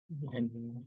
And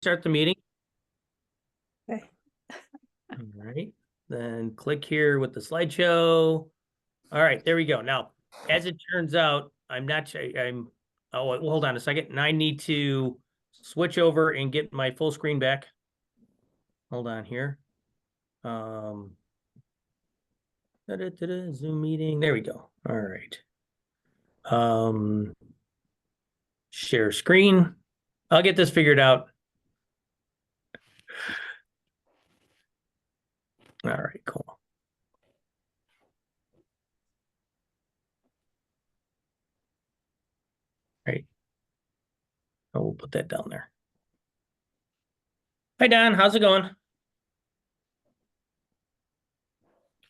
start the meeting. Okay. All right, then click here with the slideshow. All right, there we go. Now, as it turns out, I'm not sure. Oh, well, hold on a second. And I need to switch over and get my full screen back. Hold on here. Zoom meeting. There we go. All right. Share screen. I'll get this figured out. All right, cool. Right. Oh, we'll put that down there. Hi, Don. How's it going?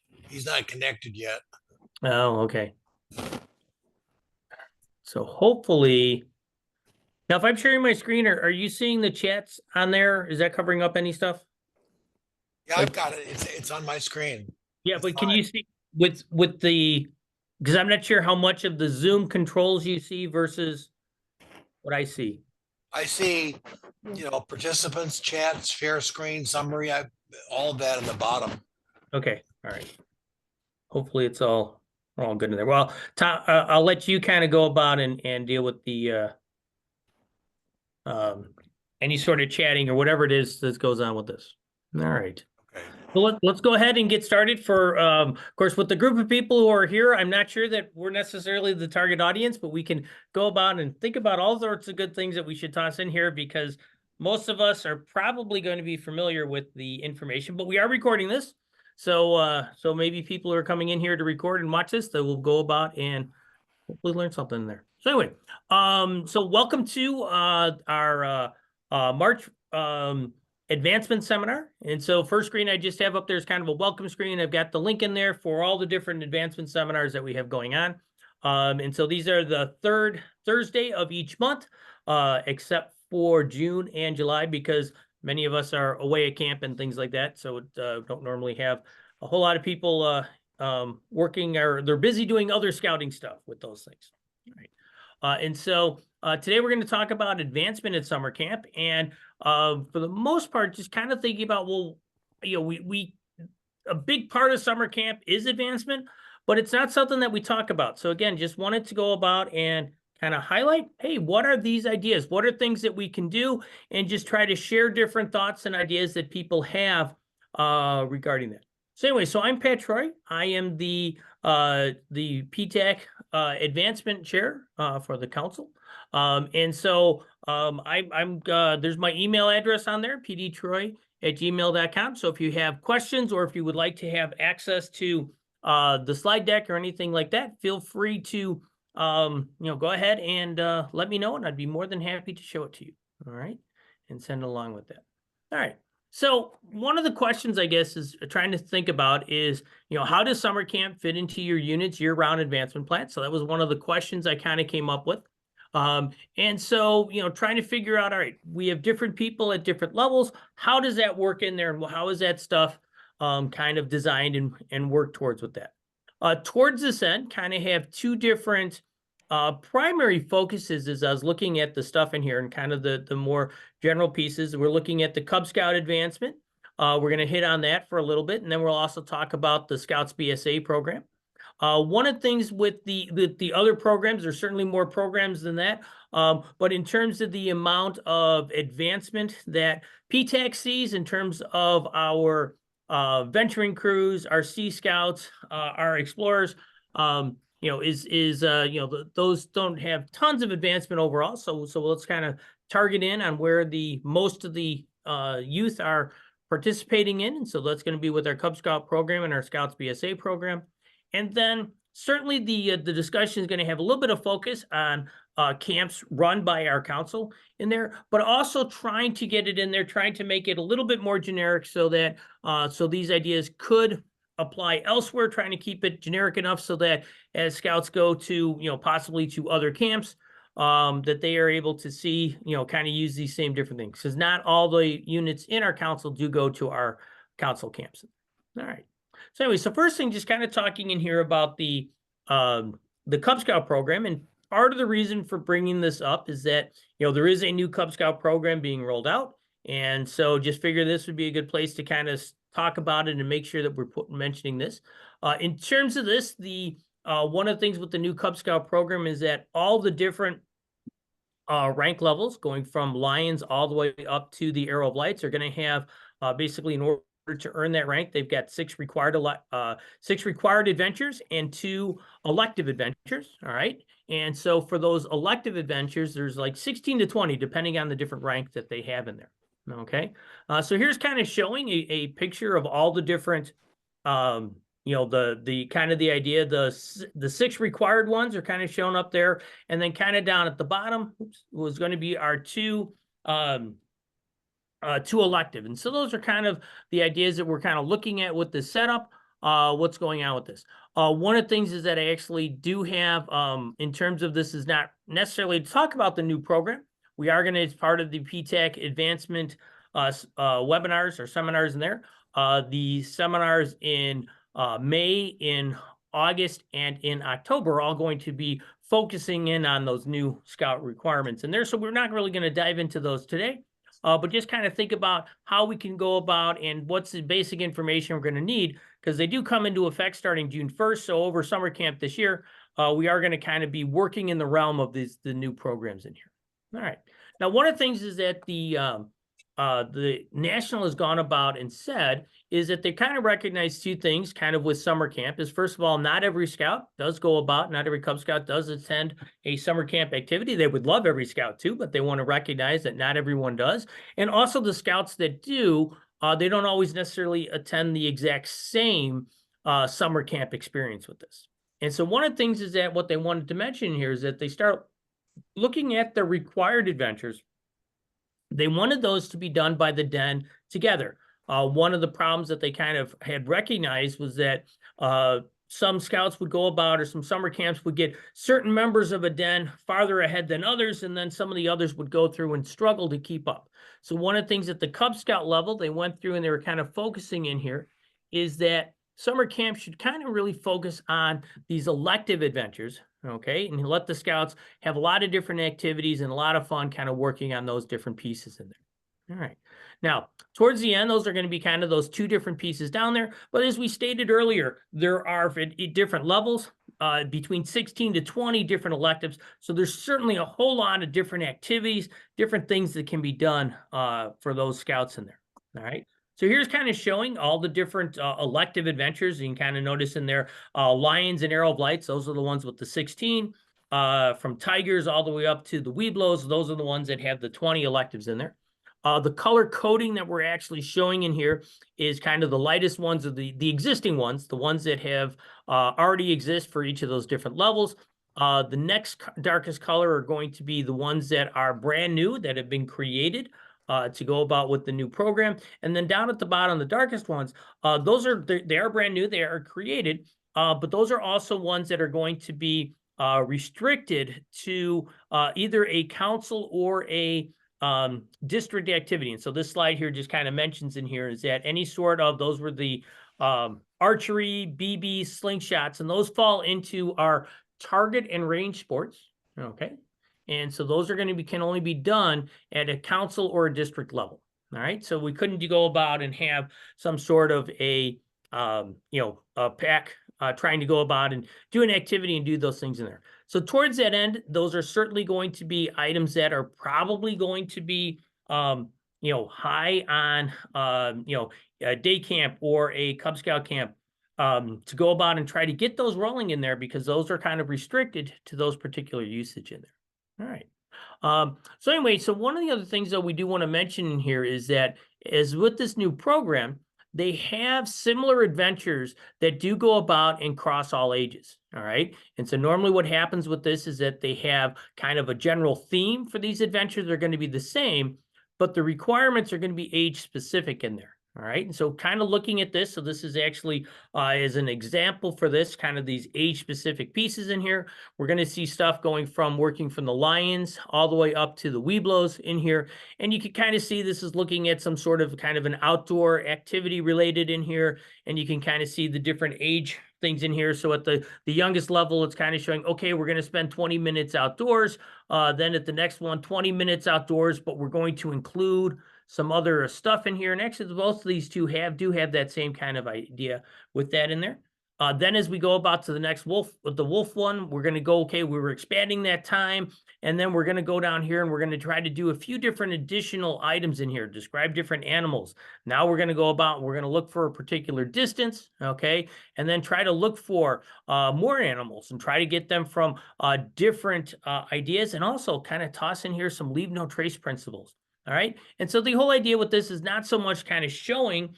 He's not connected yet. Oh, okay. So hopefully, now if I'm sharing my screen, are you seeing the chats on there? Is that covering up any stuff? Yeah, I've got it. It's on my screen. Yeah, It's but can fine. you see with the, because I'm not sure how much of the Zoom controls you see versus what I see. I see, participants, chats, share screen, summary, all of that in the bottom. Okay, all right. Hopefully it's all good in there. Well, Tom, I'll let you kind of go about and deal with the any sort of chatting or whatever it is that goes on with this. All right. Okay. Well, let's go ahead and get started for, of course, with the group of people who are here, I'm not sure that we're necessarily the target audience, but we can go about and think about all sorts of good things that we should toss in here because most of us are probably going to be familiar with the information, but we are recording this. So, so maybe people who are coming in here to record and watch this, that will go about and hopefully learn something there. So anyway, so welcome to our March advancement seminar. And so first screen I just have up there is kind of a welcome screen. I've got the link in there for all the different advancement seminars that we have going on. And so these are the third Thursday of each month, except for June and July, because many of us are away at camp and things like that. So don't normally have a whole lot of people working, or they're busy doing other scouting stuff with those things. All right. And so today we're going to talk about advancement at summer camp. And for the most part, just kind of thinking about, well, we a big part of summer camp is advancement, but it's not something that we talk about. So again, just wanted to go about and kind of highlight, hey, what are these ideas? What are things that we can do? And just try to share different thoughts and ideas that people have regarding that. So anyway, so I'm Pat Troy. I am the PTAC advancement chair for the council. And so I'm there's my email address on there, pdtroy@gmail.com. So if you have questions or if you would like to have access to the slide deck or anything like that, feel free to go ahead and let me know, and I'd be more than happy to show it to you. All right, and send along with that. All right. So one of the questions I guess is trying to think about is, how does summer camp fit into your unit's year-round advancement plan? So that was one of the questions I kind of came up with. And so, trying to figure out, all right, we have different people at different levels. How does that work in there? And how is that stuff kind of designed and work towards with that? Towards this end, kind of have two different primary focuses as I was looking at the stuff in here and kind of the more general pieces. We're looking at the Cub Scout advancement. We're going to hit on that for a little bit, and then we'll also talk about the Scouts BSA program. One of the things with the other programs, there's certainly more programs than that. But in terms of the amount of advancement that PTAC sees in terms of our venturing crews, our Sea Scouts, our explorers, those don't have tons of advancement overall. So let's kind of target in on where the most of the youth are participating in. And so that's going to be with our Cub Scout program and our Scouts BSA program. And then certainly the discussion is going to have a little bit of focus on camps run by our council in there, but also trying to get it in there, trying to make it a little bit more generic so that so these ideas could apply elsewhere, trying to keep it generic enough so that as scouts go to, possibly to other camps, that they are able to see, kind of use these same different things. Because not all the units in our council do go to our council camps. All right. So anyway, so first thing, just kind of talking in here about the Cub Scout program. And part of the reason for bringing this up is that, there is a new Cub Scout program being rolled out. And so just figure this would be a good place to kind of talk about it and make sure that we're mentioning this. In terms of this, one of the things with the new Cub Scout program is that all the different rank levels, going from Lions all the way up to the Arrow of Lights, are going to have basically, in order to earn that rank, they've got 6 required adventures and 2 elective adventures. All right. And so for those elective adventures, there's like 16 to 20, depending on the different rank that they have in there. Okay. So here's kind of showing a picture of all the different, the kind of the idea, the 6 required ones are kind of shown up there. And then kind of down at the bottom was going to be our 2 elective. And so those are kind of the ideas that we're kind of looking at with this setup, what's going on with this. One of the things is that I actually do have, in terms of this is not necessarily to talk about the new program. We are going to, as part of the PTAC advancement webinars or seminars in there, the seminars in May, in August, and in October are all going to be focusing in on those new Scout requirements in there. So we're not really going to dive into those today. But just kind of think about how we can go about and what's the basic information we're going to need, because they do come into effect starting June 1st. So over summer camp this year, we are going to kind of be working in the realm of the new programs in here. All right. Now, one of the things is that the National has gone about and said is that they kind of recognize 2 things kind of with summer camp is, first of all, not every scout does go about, not every Cub Scout does attend a summer camp activity. They would love every scout too, but they want to recognize that not everyone does. And also the scouts that do, they don't always necessarily attend the exact same summer camp experience with this. And so one of the things is that what they wanted to mention here is that they start looking at the required adventures. They wanted those to be done by the den together. One of the problems that they kind of had recognized was that some scouts would go about, or some summer camps would get certain members of a den farther ahead than others, and then some of the others would go through and struggle to keep up. So one of the things at the Cub Scout level they went through and they were kind of focusing in here is that summer camp should kind of really focus on these elective adventures, okay? And let the scouts have a lot of different activities and a lot of fun kind of working on those different pieces in there. All right. Now, towards the end, those are going to be kind of those 2 different pieces down there. But as we stated earlier, there are different levels, between 16 to 20 different electives. So there's certainly a whole lot of different activities, different things that can be done for those scouts in there. All right. So here's kind of showing all the different elective adventures. You can kind of notice in there, Lions and Arrow of Lights. Those are the ones with the 16. From Tigers all the way up to the Webelos. Those are the ones that have the 20 electives in there. The color coding that we're actually showing in here is kind of the lightest ones of the existing ones, the ones that have already exist for each of those different levels. The next darkest color are going to be the ones that are brand new, that have been created to go about with the new program. And then down at the bottom, the darkest ones, they are brand new, they are created, but those are also ones that are going to be restricted to either a council or a district activity. And so this slide here just kind of mentions in here is that any sort of, those were the archery, BB, slingshots, and those fall into our target and range sports. Okay. And so those are going to be, can only be done at a council or a district level. All right. So we couldn't go about and have some sort of a pack trying to go about and do an activity and do those things in there. So towards that end, those are certainly going to be items that are probably going to be, high on, a day camp or a Cub Scout camp, to go about and try to get those rolling in there, because those are kind of restricted to those particular usage in there. All right. So anyway, so one of the other things that we do want to mention in here is that as with this new program, they have similar adventures that do go about and cross all ages. All right. And so normally what happens with this is that they have kind of a general theme for these adventures. They're going to be the same, but the requirements are going to be age specific in there. All right. And so kind of looking at this, so this is actually as an example for this, kind of these age specific pieces in here. We're going to see stuff going from working from the Lions all the way up to the Webelos in here. And you can kind of see this is looking at some sort of kind of an outdoor activity related in here. And you can kind of see the different age things in here. So at the youngest level, it's kind of showing, okay, we're going to spend 20 minutes outdoors. Then at the next one, 20 minutes outdoors, but we're going to include some other stuff in here. And actually, both of these two do have that same kind of idea with that in there. Then as we go about to the next the wolf one, we're going to go, okay, we were expanding that time. And then we're going to go down here and we're going to try to do a few different additional items in here, describe different animals. Now we're going to go about, we're going to look for a particular distance, okay? And then try to look for more animals and try to get them from different ideas, and also kind of toss in here some leave no trace principles. All right. And so the whole idea with this is not so much kind of showing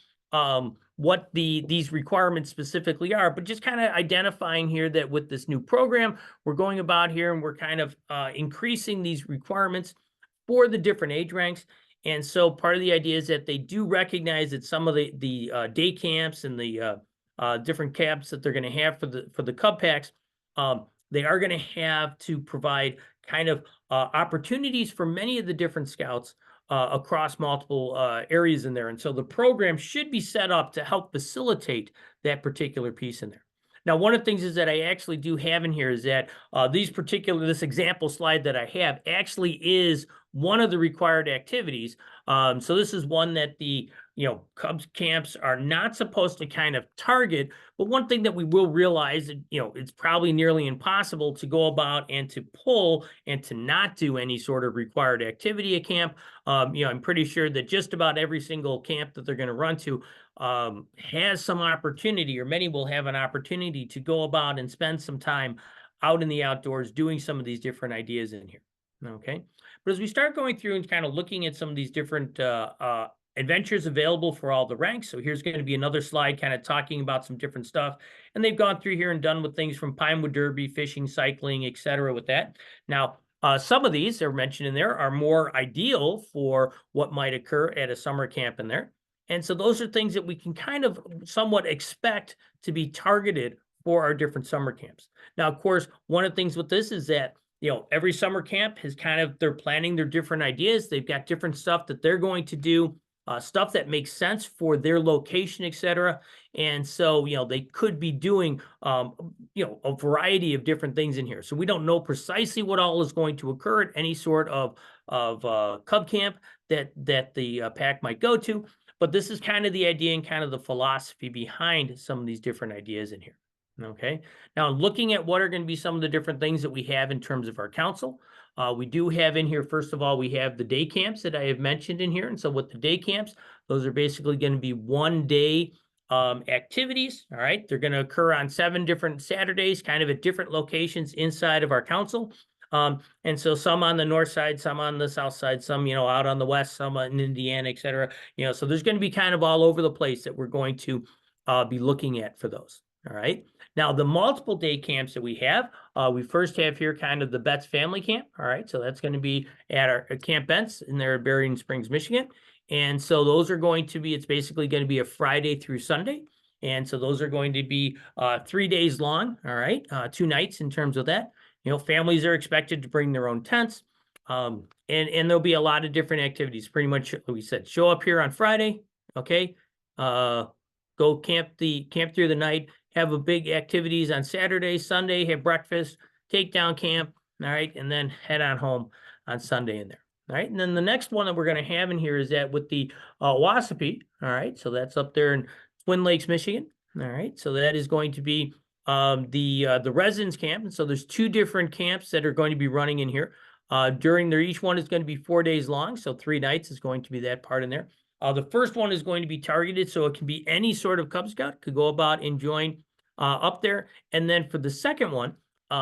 what these requirements specifically are, but just kind of identifying here that with this new program, we're going about here and we're kind of increasing these requirements for the different age ranks. And so part of the idea is that they do recognize that some of the day camps and the different camps that they're going to have for the Cub Packs, they are going to have to provide kind of opportunities for many of the different scouts across multiple areas in there. And so the program should be set up to help facilitate that particular piece in there. Now, one of the things is that I actually do have in here is that this example slide that I have actually is one of the required activities. So this is one that the Cubs camps are not supposed to kind of target, but one thing that we will realize, it's probably nearly impossible to go about and to pull and to not do any sort of required activity at camp. I'm pretty sure that just about every single camp that they're going to run to has some opportunity, or many will have an opportunity to go about and spend some time out in the outdoors doing some of these different ideas in here. Okay. But as we start going through and kind of looking at some of these different adventures available for all the ranks. So here's going to be another slide kind of talking about some different stuff. And they've gone through here and done with things from Pinewood Derby, fishing, cycling, etc. with that. Now, some of these are mentioned in there are more ideal for what might occur at a summer camp in there. And so those are things that we can kind of somewhat expect to be targeted for our different summer camps. Now, of course, one of the things with this is that every summer camp has they're planning their different ideas. They've got different stuff that they're going to do, stuff that makes sense for their location, etc. And so, they could be doing, a variety of different things in here. So we don't know precisely what all is going to occur at any sort of Cub camp that the pack might go to. But this is kind of the idea and kind of the philosophy behind some of these different ideas in here. Okay. Now, looking at what are going to be some of the different things that we have in terms of our council, we do have in here, first of all, we have the day camps that I have mentioned in here. And so with the day camps, those are basically going to be 1 day activities. All right. They're going to occur on 7 different Saturdays, kind of at different locations inside of our council. And so some on the north side, some on the south side, some, out on the west, some in Indiana, et cetera. So there's going to be kind of all over the place that we're going to be looking at for those. All right. Now, the multiple day camps that we first have here kind of the Betts Family Camp. All right. So that's going to be at our Camp Bent's in there at Berrien Springs, Michigan. And so those are going to be, it's basically going to be a Friday through Sunday. And so those are going to be 3 days long. All right. 2 nights in terms of that. Families are expected to bring their own tents. And there'll be a lot of different activities. Pretty much, we said, show up here on Friday. Okay. Go camp through the night. Have a big activities on Saturday, Sunday, have breakfast, take down camp, all right, and then head on home on Sunday in there, all right? And then the next one that we're going to have in here is that with the Wasapee, all right, so that's up there in Twin Lakes, Michigan, all right? So that is going to be the residence camp. And so there's 2 different camps that are going to be running in here. Each one is going to be 4 days long. So 3 nights is going to be that part in there. The first one is going to be targeted, so it can be any sort of Cub Scout could go about and join up there. And then for the second one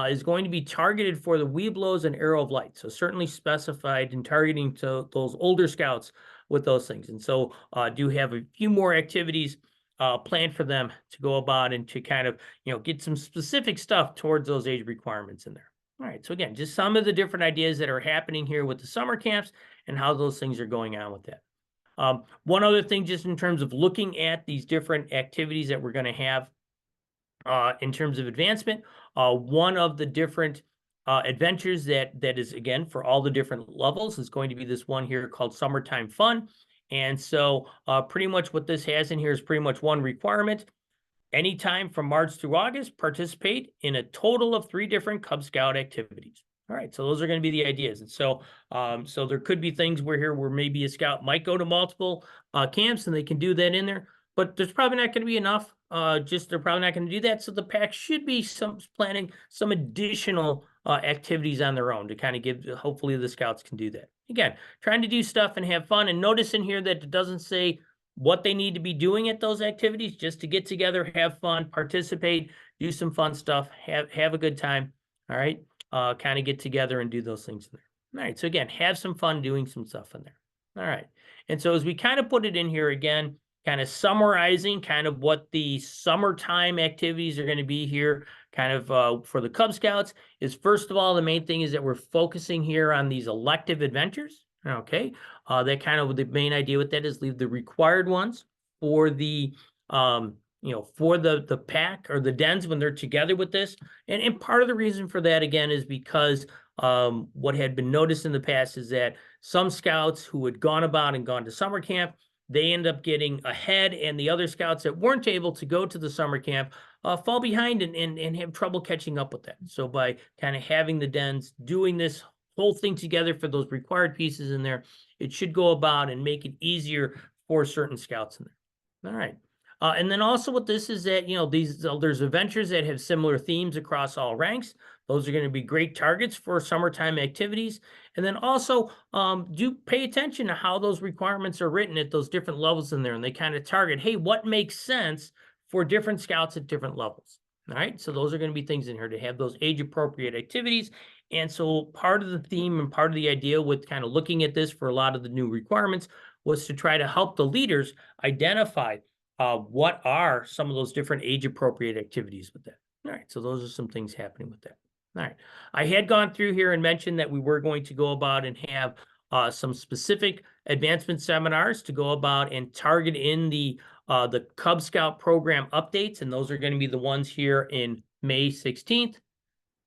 is going to be targeted for the Webelos and Arrow of Light. So certainly specified in targeting to those older scouts with those things. And so do have a few more activities planned for them to go about and to kind of, get some specific stuff towards those age requirements in there. All right, so again, just some of the different ideas that are happening here with the summer camps and how those things are going on with that. One other thing, just in terms of looking at these different activities that we're going to have in terms of advancement, one of the different adventures that is, again, for all the different levels is going to be this one here called Summertime Fun. And so pretty much what this has in here is pretty much one requirement. Anytime from March through August, participate in a total of 3 different Cub Scout activities. All right, so those are going to be the ideas. And so so there could be things where maybe a scout might go to multiple camps and they can do that in there, but there's probably not going to be enough. They're probably not going to do that. So the pack should be planning some additional activities on their own to kind of give, hopefully the scouts can do that. Again, trying to do stuff and have fun. And notice in here that it doesn't say what they need to be doing at those activities, just to get together, have fun, participate, do some fun stuff, have a good time. All right. Kind of get together and do those things in there. All right. So again, have some fun doing some stuff in there. All right. And so as we kind of put it in here again, kind of summarizing kind of what the summertime activities are going to be here, kind of for the Cub Scouts, is first of all, the main thing is that we're focusing here on these elective adventures. Okay. That kind of the main idea with that is leave the required ones for the for the pack or the dens when they're together with this. And part of the reason for that, again, is because what had been noticed in the past is that some scouts who had gone about and gone to summer camp, they end up getting ahead, and the other scouts that weren't able to go to the summer camp fall behind and have trouble catching up with that. So by kind of having the dens doing this whole thing together for those required pieces in there, it should go about and make it easier for certain scouts in there. All right. And then also with this is that, there's adventures that have similar themes across all ranks. Those are going to be great targets for summertime activities. And then also do pay attention to how those requirements are written at those different levels in there. And they kind of target, hey, what makes sense for different scouts at different levels. All right. So those are going to be things in here to have those age appropriate activities. And so part of the theme and part of the idea with kind of looking at this for a lot of the new requirements was to try to help the leaders identify what are some of those different age appropriate activities with that. All right, so those are some things happening with that. All right, I had gone through here and mentioned that we were going to go about and have some specific advancement seminars to go about and target in the Cub Scout program updates, and those are going to be the ones here in May 16th,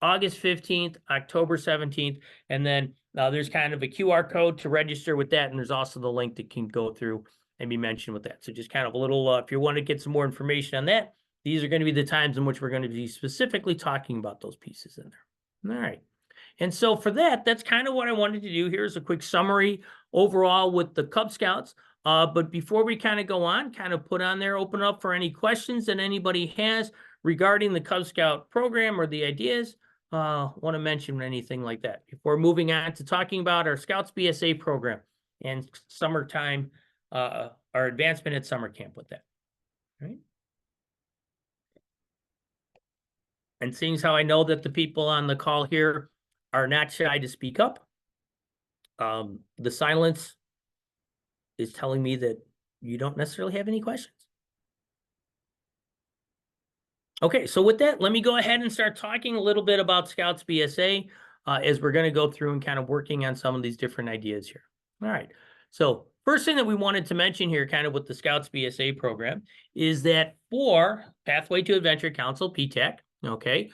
August 15th, October 17th, and then there's kind of a QR code to register with that, and there's also the link that can go through and be mentioned with that. So just kind of a little, if you want to get some more information on that, these are going to be the times in which we're going to be specifically talking about those pieces in there. All right. And so for that, that's kind of what I wanted to do. Here's a quick summary overall with the Cub Scouts. But before we kind of go on, kind of put on there, open up for any questions that anybody has regarding the Cub Scout program or the ideas. Want to mention anything like that before moving on to talking about our Scouts BSA program and summertime, our advancement at summer camp with that. All right. And seeing as how I know that the people on the call here are not shy to speak up, the silence is telling me that you don't necessarily have any questions. Okay, so with that, let me go ahead and start talking a little bit about Scouts BSA as we're going to go through and kind of working on some of these different ideas here. All right, so first thing that we wanted to mention here kind of with the Scouts BSA program is that for Pathway to Adventure Council, PTAC, okay,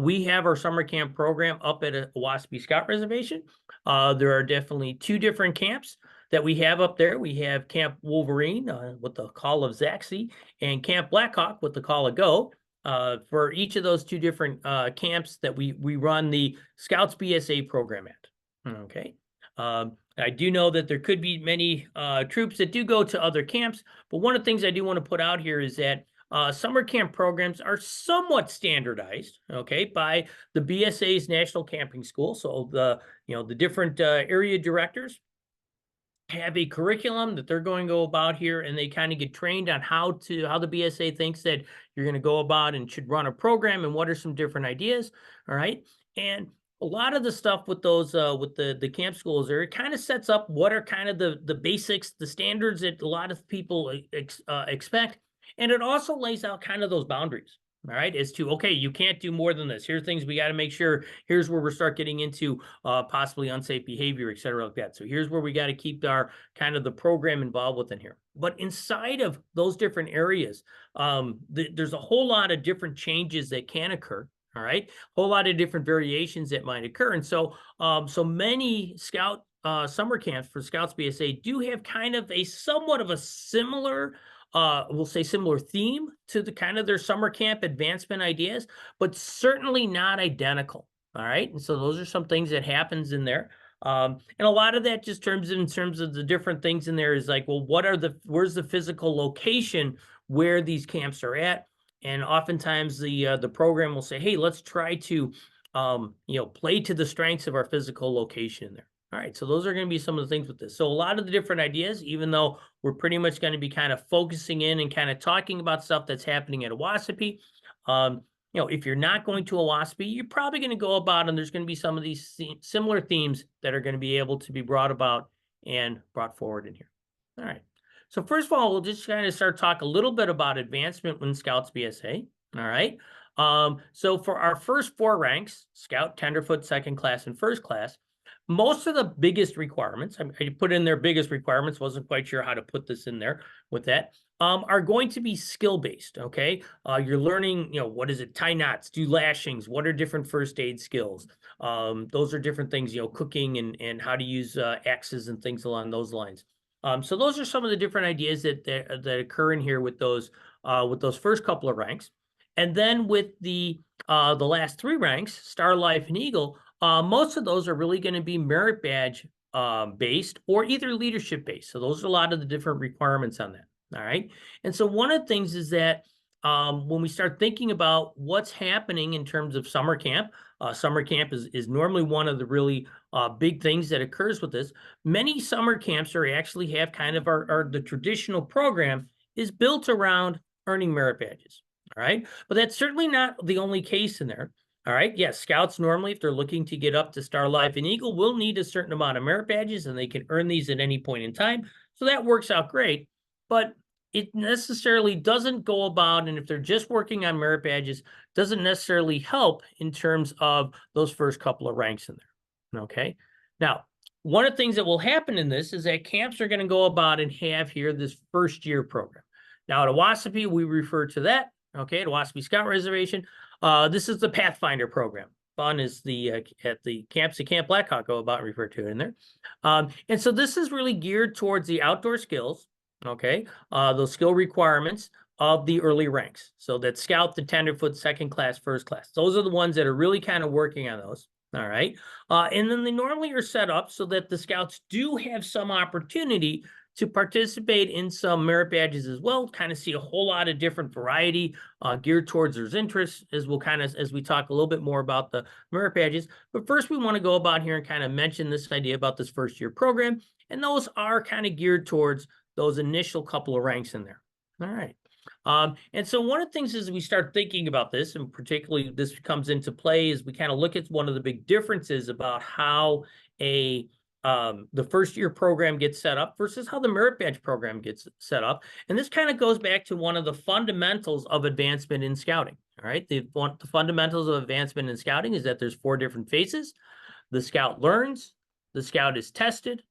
we have our summer camp program up at a Owaspee Scout Reservation. There are definitely 2 different camps that we have up there. We have Camp Wolverine with the call of Zaxi and Camp Blackhawk with the call of Go. For each of those 2 different camps that we run the Scouts BSA program at. Okay. I do know that there could be many troops that do go to other camps, but one of the things I do want to put out here is that summer camp programs are somewhat standardized, okay, by the BSA's National Camping School. So the different area directors have a curriculum that they're going to go about here, and they kind of get trained on how the BSA thinks that you're going to go about and should run a program, and what are some different ideas. All right. And a lot of the stuff with those with the camp schools there, it kind of sets up what are kind of the basics, the standards that a lot of people expect. And it also lays out kind of those boundaries. All right, as to, okay, you can't do more than this. Here's things we got to make sure. Here's where we start getting into possibly unsafe behavior, et cetera, like that. So here's where we got to keep our kind of the program involved within here. But inside of those different areas, there's a whole lot of different changes that can occur. All right, a whole lot of different variations that might occur. And so, so many Scout summer camps for Scouts BSA do have kind of a somewhat of a similar we'll say similar theme to the kind of their summer camp advancement ideas, but certainly not identical. All right. And so those are some things that happens in there. And a lot of that just in terms of the different things in there is like, well, where's the physical location where these camps are at? And oftentimes the program will say, hey, let's try to play to the strengths of our physical location in there. All right, so those are going to be some of the things with this. So a lot of the different ideas, even though we're pretty much going to be kind of focusing in and kind of talking about stuff that's happening at Owasso, if you're not going to Owasso, you're probably going to go about, and there's going to be some of these similar themes that are going to be able to be brought about and brought forward in here. All right. So first of all, we'll just kind of start talk a little bit about advancement when Scouts BSA. All right. So for our first 4 ranks, Scout, Tenderfoot, Second Class, and First Class, most of the biggest requirements, I put in their biggest requirements, wasn't quite sure how to put this in there with that, are going to be skill-based, okay? You're learning, what is it, tie knots, do lashings, what are different first aid skills? Those are different things, cooking and how to use axes and things along those lines. So those are some of the different ideas that occur in here with those first couple of ranks. And then with the last 3 ranks, Star, Life, and Eagle, most of those are really going to be merit badge based or either leadership based. So those are a lot of the different requirements on that. All right. And so one of the things is that when we start thinking about what's happening in terms of summer camp is normally one of the really big things that occurs with this. Many summer camps are actually have kind of the traditional program is built around earning merit badges. All right. But that's certainly not the only case in there. All right. Yes. Scouts normally, if they're looking to get up to Star, Life, and Eagle, will need a certain amount of merit badges, and they can earn these at any point in time. So that works out great. But it necessarily doesn't go about, and if they're just working on merit badges, doesn't necessarily help in terms of those first couple of ranks in there. Okay. Now, one of the things that will happen in this is that camps are going to go about and have here this first year program. Now, at Owasso, we refer to that. Okay, at Owasso Scout Reservation. This is the Pathfinder program. Fun is at the camps at Camp Blackhawk go about referred to it in there. And so this is really geared towards the outdoor skills, okay, those skill requirements of the early ranks. So that Scout, the Tenderfoot, Second Class, First Class. Those are the ones that are really kind of working on those. All right. And then they normally are set up so that the Scouts do have some opportunity to participate in some merit badges as well, kind of see a whole lot of different variety geared towards their interests as we talk a little bit more about the merit badges. But first we want to go about here and kind of mention this idea about this first year program. And those are kind of geared towards those initial couple of ranks in there. All right. And so one of the things as we start thinking about this, and particularly this comes into play, is we kind of look at one of the big differences about how the first year program gets set up versus how the merit badge program gets set up. And this kind of goes back to one of the fundamentals of advancement in scouting. All right. The fundamentals of advancement in scouting is that there's 4 different phases. The scout learns, the scout is tested,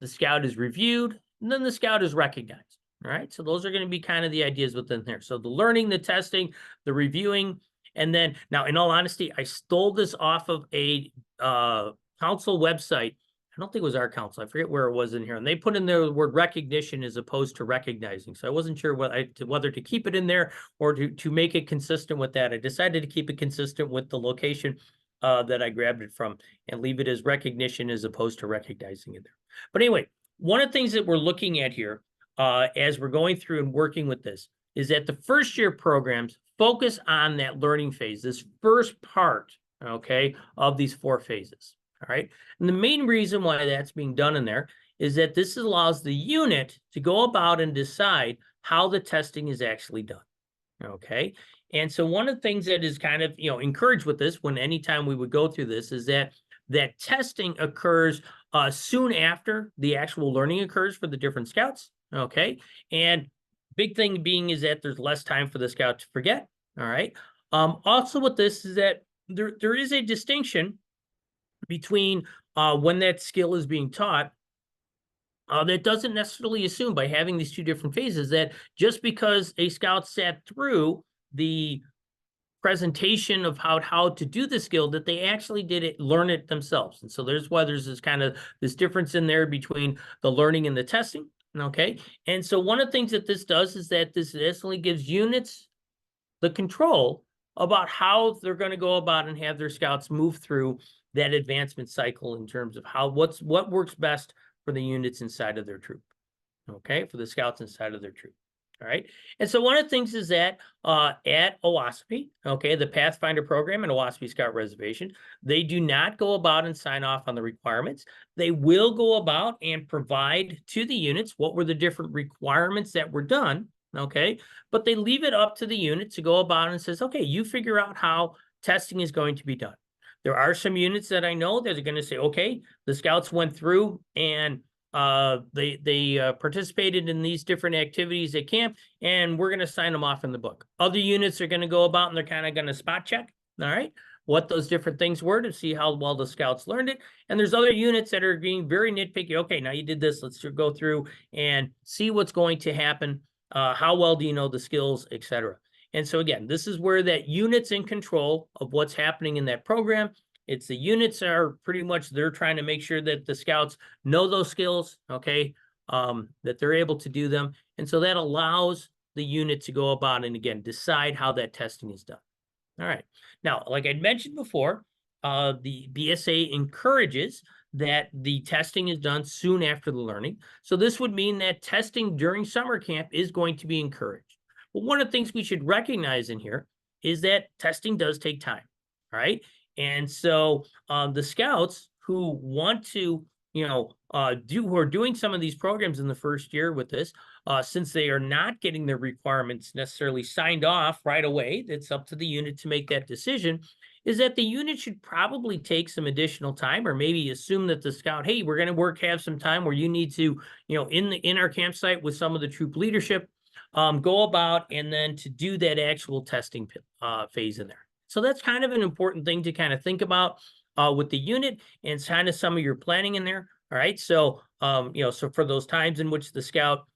the scout is reviewed, and then the scout is recognized. All right. So those are going to be kind of the ideas within there. So the learning, the testing, the reviewing, and then now in all honesty, I stole this off of a council website. I don't think it was our council. I forget where it was in here. And they put in there the word recognition as opposed to recognizing. So I wasn't sure whether to keep it in there or to make it consistent with that. I decided to keep it consistent with the location that I grabbed it from and leave it as recognition as opposed to recognizing it there. But anyway, one of the things that we're looking at here as we're going through and working with this is that the first year programs focus on that learning phase, this first part, okay, of these 4 phases. All right. And the main reason why that's being done in there is that this allows the unit to go about and decide how the testing is actually done. Okay. And so one of the things that is kind of, encouraged with this when anytime we would go through this is that testing occurs soon after the actual learning occurs for the different scouts. Okay. And big thing being is that there's less time for the scout to forget. All right. Also with this is that there is a distinction between when that skill is being taught. That doesn't necessarily assume by having these 2 different phases that just because a scout sat through the presentation of how to do the skill that they actually learn it themselves. And so there's why there's this difference in there between the learning and the testing. Okay. And so one of the things that this does is that this instantly gives units the control about how they're going to go about and have their scouts move through that advancement cycle in terms of what works best for the units inside of their troop. Okay, for the scouts inside of their troop. All right. And so one of the things is that at Owaspee, okay, the Pathfinder program and Owaspee Scout Reservation, they do not go about and sign off on the requirements. They will go about and provide to the units what were the different requirements that were done. Okay, but they leave it up to the unit to go about and says, okay, you figure out how testing is going to be done. There are some units that I know that are going to say, okay, the scouts went through and they participated in these different activities at camp, and we're going to sign them off in the book. Other units are going to go about and they're kind of going to spot check, all right, what those different things were to see how well the scouts learned it. And there's other units that are being very nitpicky. Okay, now you did this. Let's go through and see what's going to happen. How well do you know the skills, etc. And so again, this is where that unit's in control of what's happening in that program. It's the units are pretty much, they're trying to make sure that the scouts know those skills, okay, that they're able to do them. And so that allows the unit to go about and again, decide how that testing is done. All right. Now, like I'd mentioned before, the BSA encourages that the testing is done soon after the learning. So this would mean that testing during summer camp is going to be encouraged. But one of the things we should recognize in here is that testing does take time, right? And so the scouts who want to, who are doing some of these programs in the first year with this, since they are not getting their requirements necessarily signed off right away, it's up to the unit to make that decision, is that the unit should probably take some additional time or maybe assume that the scout, hey, we're going to have some time where you need to, in our campsite with some of the troop leadership, go about and then to do that actual testing phase in there. So that's kind of an important thing to kind of think about with the unit and kind of some of your planning in there. All right. So, so for those times in which the scout,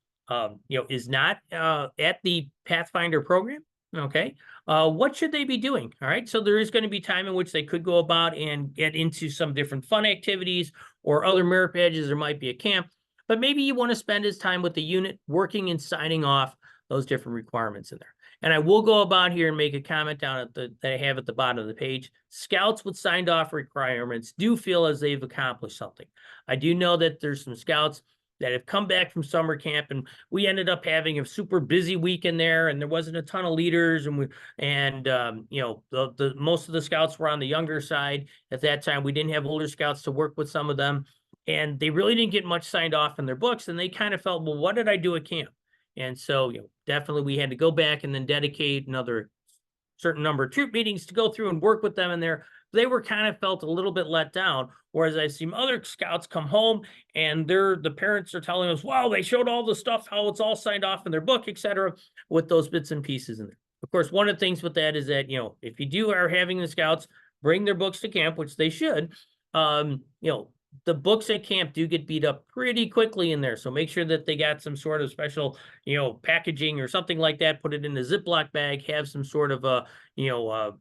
is not at the Pathfinder program, okay, what should they be doing? All right. So there is going to be time in which they could go about and get into some different fun activities or other merit badges. There might be a camp, but maybe you want to spend his time with the unit working and signing off those different requirements in there. And I will go about here and make a comment down at that I have at the bottom of the page. Scouts with signed off requirements do feel as they've accomplished something. I do know that there's some scouts that have come back from summer camp, and we ended up having a super busy week in there, and there wasn't a ton of leaders, and the most of the scouts were on the younger side at that time. We didn't have older scouts to work with some of them, and they really didn't get much signed off in their books, and they kind of felt, well, what did I do at camp? And so, definitely we had to go back and then dedicate another certain number of troop meetings to go through and work with them in there. They were kind of felt a little bit let down. Whereas I've seen other scouts come home and the parents are telling us, wow, they showed all the stuff, how it's all signed off in their book, etc., with those bits and pieces in there. Of course, one of the things with that is that, if you are having the scouts bring their books to camp, which they should, the books at camp do get beat up pretty quickly in there. So make sure that they got some sort of special, packaging or something like that. Put it in a Ziploc bag, have some sort of a,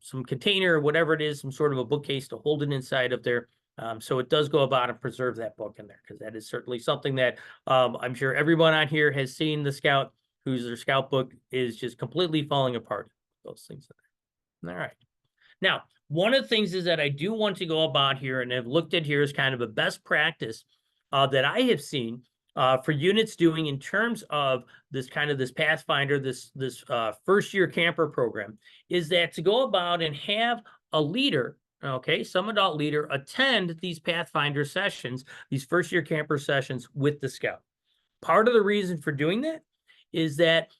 some container or whatever it is, some sort of a bookcase to hold it inside of there. So it does go about and preserve that book in there, because that is certainly something that I'm sure everyone on here has seen the scout whose their scout book is just completely falling apart. Those things in there. All right. Now, one of the things is that I do want to go about here and have looked at here as kind of a best practice that I have seen for units doing in terms of this this Pathfinder, this first year camper program, is that to go about and have a leader, okay, some adult leader, attend these Pathfinder sessions, these first year camper sessions with the scout. Part of the reason for doing that is that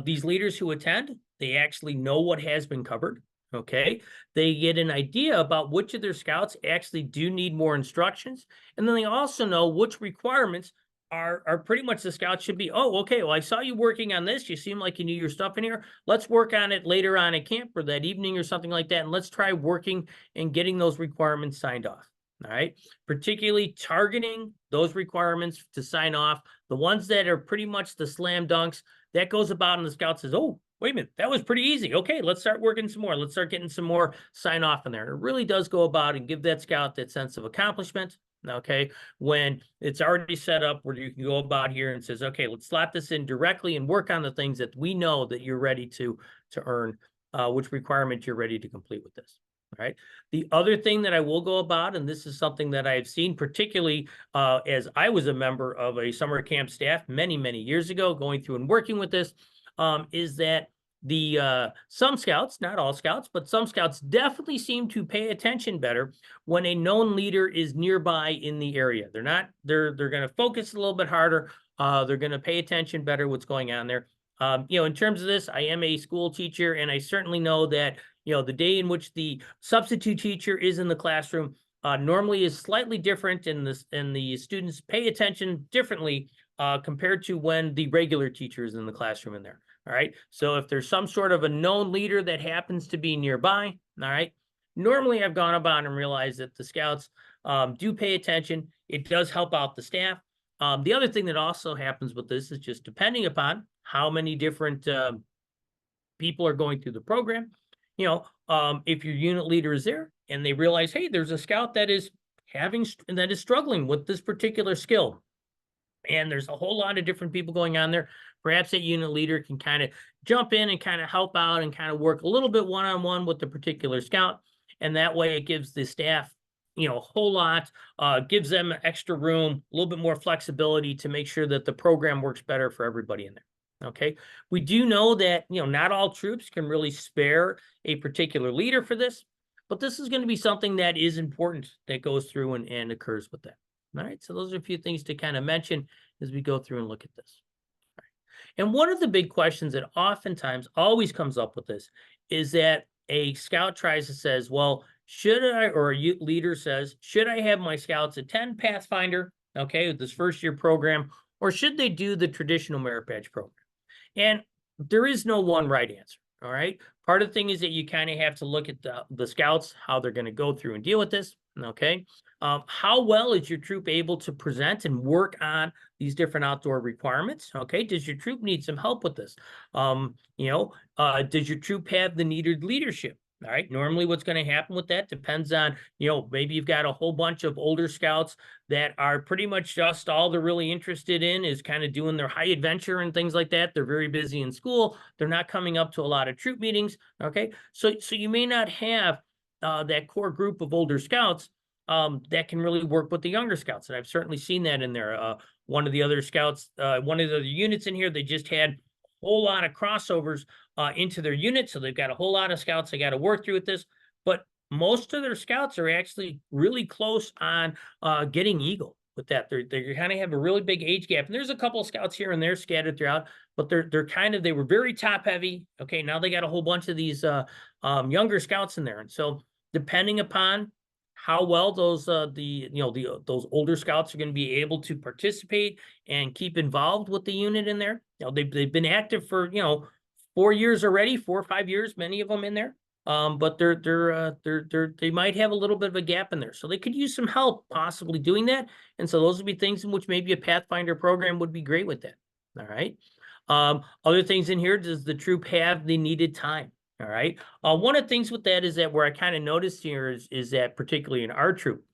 these leaders who attend, they actually know what has been covered. Okay, they get an idea about which of their scouts actually do need more instructions, and then they also know which requirements are pretty much the scouts should be. Oh, okay, well, I saw you working on this. You seem like you knew your stuff in here. Let's work on it later on at camp or that evening or something like that, and let's try working and getting those requirements signed off. All right, particularly targeting those requirements to sign off, the ones that are pretty much the slam dunks. That goes about and the scout says, oh, wait a minute, that was pretty easy. Okay, let's start working some more. Let's start getting some more sign off in there. It really does go about and give that scout that sense of accomplishment. Okay, when it's already set up where you can go about here and says, okay, let's slot this in directly and work on the things that we know that you're ready to earn, which requirement you're ready to complete with this. All right. The other thing that I will go about, and this is something that I've seen particularly as I was a member of a summer camp staff many, many years ago, going through and working with this, is that the some scouts, not all scouts, but some scouts definitely seem to pay attention better when a known leader is nearby in the area. They're going to focus a little bit harder. They're going to pay attention better what's going on there. In terms of this, I am a school teacher, and I certainly know that the day in which the substitute teacher is in the classroom normally is slightly different, and the students pay attention differently compared to when the regular teacher is in the classroom in there. All right. So if there's some sort of a known leader that happens to be nearby, all right, normally I've gone about and realized that the scouts do pay attention. It does help out the staff. The other thing that also happens with this is just depending upon how many different people are going through the program. If your unit leader is there and they realize, hey, there's a scout that is struggling with this particular skill, and there's a whole lot of different people going on there, perhaps that unit leader can kind of jump in and kind of help out and kind of work a little bit one-on-one with the particular scout. And that way it gives the staff, a whole lot, gives them extra room, a little bit more flexibility to make sure that the program works better for everybody in there. Okay, we do know that, not all troops can really spare a particular leader for this, but this is going to be something that is important that goes through and occurs with that. All right, so those are a few things to kind of mention as we go through and look at this. All right. And one of the big questions that oftentimes always comes up with this is that a scout tries to says, well, should I, or a leader says, should I have my scouts attend Pathfinder, okay, with this first year program, or should they do the traditional merit badge program? And there is no one right answer. All right. Part of the thing is that you kind of have to look at the scouts, how they're going to go through and deal with this. Okay. How well is your troop able to present and work on these different outdoor requirements? Okay. Does your troop need some help with this? Does your troop have the needed leadership? All right. Normally what's going to happen with that depends on, maybe you've got a whole bunch of older scouts that are pretty much just all they're really interested in is kind of doing their high adventure and things like that. They're very busy in school. They're not coming up to a lot of troop meetings. Okay. So you may not have that core group of older scouts that can really work with the younger scouts. And I've certainly seen that in there. One of the other scouts, one of the other units in here, they just had a whole lot of crossovers into their unit. So they've got a whole lot of scouts they got to work through with this. But most of their scouts are actually really close on getting Eagle with that. They kind of have a really big age gap. And there's a couple of scouts here and there scattered throughout, but they were very top heavy. Okay, now they got a whole bunch of these younger scouts in there. And so depending upon how well those those older scouts are going to be able to participate and keep involved with the unit in there. They've been active for 4 years already, 4 or 5 years, many of them in there. But they might have a little bit of a gap in there, so they could use some help possibly doing that. And so those would be things in which maybe a Pathfinder program would be great with that. All right. Other things in here, does the troop have the needed time? All right. One of the things with that is that where I kind of noticed here is that particularly in our troop,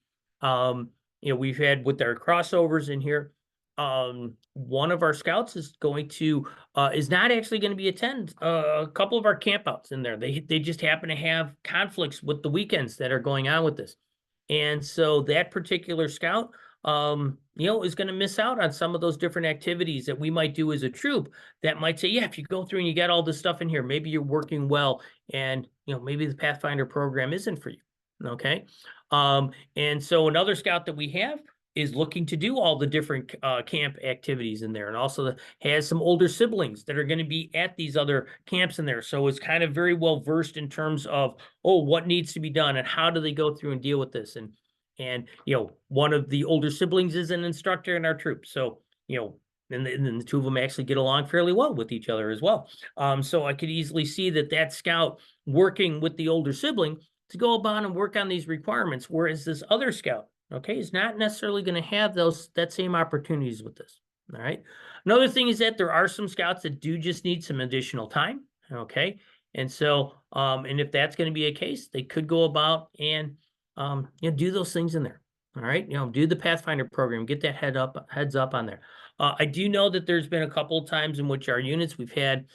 we've had with our crossovers in here, one of our scouts is not actually going to be attend a couple of our campouts in there. They just happen to have conflicts with the weekends that are going on with this. And so that particular scout is going to miss out on some of those different activities that we might do as a troop that might say, yeah, if you go through and you get all this stuff in here, maybe you're working well and, maybe the Pathfinder program isn't for you. Okay. And so another scout that we have is looking to do all the different camp activities in there, and also has some older siblings that are going to be at these other camps in there. So it's kind of very well versed in terms of, what needs to be done and how do they go through and deal with this. And one of the older siblings is an instructor in our troop. So, and the two of them actually get along fairly well with each other as well. So I could easily see that scout working with the older sibling to go about and work on these requirements, whereas this other scout, okay, is not necessarily going to have that same opportunities with this. All right. Another thing is that there are some scouts that do just need some additional time. Okay. And so, and if that's going to be a case, they could go about and, do those things in there. All right. Do the Pathfinder program, get that heads up on there. I do know that there's been a couple of times in which our units, we've had,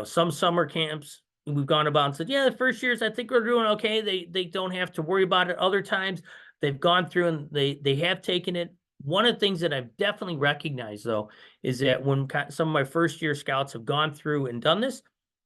some summer camps. We've gone about and said, yeah, the first years, I think we're doing okay. They don't have to worry about it. Other times they've gone through and they have taken it. One of the things that I've definitely recognized, though, is that when some of my first year scouts have gone through and done this,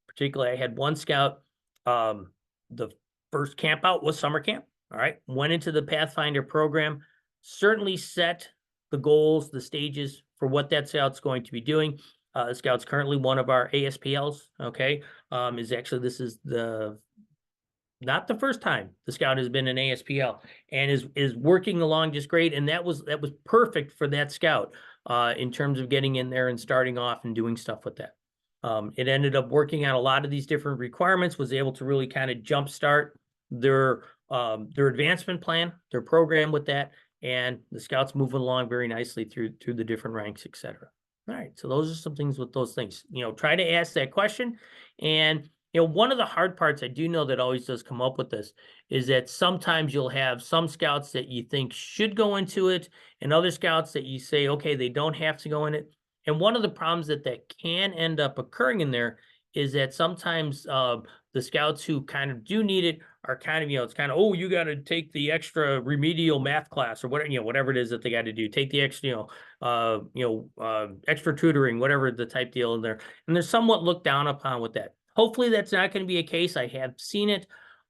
particularly I had one scout, the first camp out was summer camp. All right. Went into the Pathfinder program, certainly set the goals, the stages for what that scout's going to be doing. The scout's currently one of our ASPLs. Okay. This is not the first time the scout has been an ASPL and is working along just great. And that was perfect for that scout in terms of getting in there and starting off and doing stuff with that. It ended up working on a lot of these different requirements, was able to really kind of jumpstart their advancement plan, their program with that, and the scouts moving along very nicely through the different ranks, etc. All right, so those are some things with those things. Try to ask that question. And one of the hard parts I do know that always does come up with this is that sometimes you'll have some scouts that you think should go into it, and other scouts that you say, okay, they don't have to go in it. And one of the problems that can end up occurring in there is that sometimes the scouts who kind of do need it are kind of, it's kind of, oh, you got to take the extra remedial math class or whatever, whatever it is that they got to do, take the extra, extra tutoring, whatever the type deal in there. And they're somewhat looked down upon with that. Hopefully that's not going to be a case. I have seen it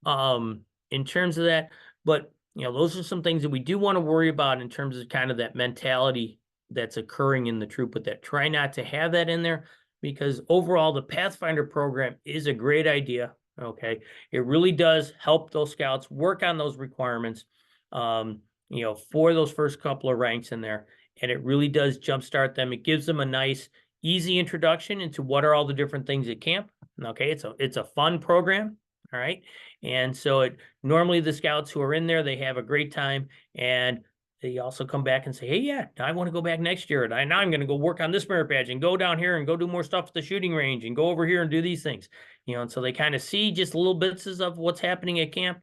in terms of that, but those are some things that we do want to worry about in terms of kind of that mentality that's occurring in the troop with that. Try not to have that in there, because overall the Pathfinder program is a great idea. Okay. It really does help those scouts work on those requirements, for those first couple of ranks in there. And it really does jumpstart them. It gives them a nice, easy introduction into what are all the different things at camp. Okay. It's a fun program. All right. And so normally the scouts who are in there, they have a great time, and they also come back and say, hey, yeah, I want to go back next year. And now I'm going to go work on this merit badge and go down here and go do more stuff at the shooting range and go over here and do these things. And so they kind of see just little bits of what's happening at camp.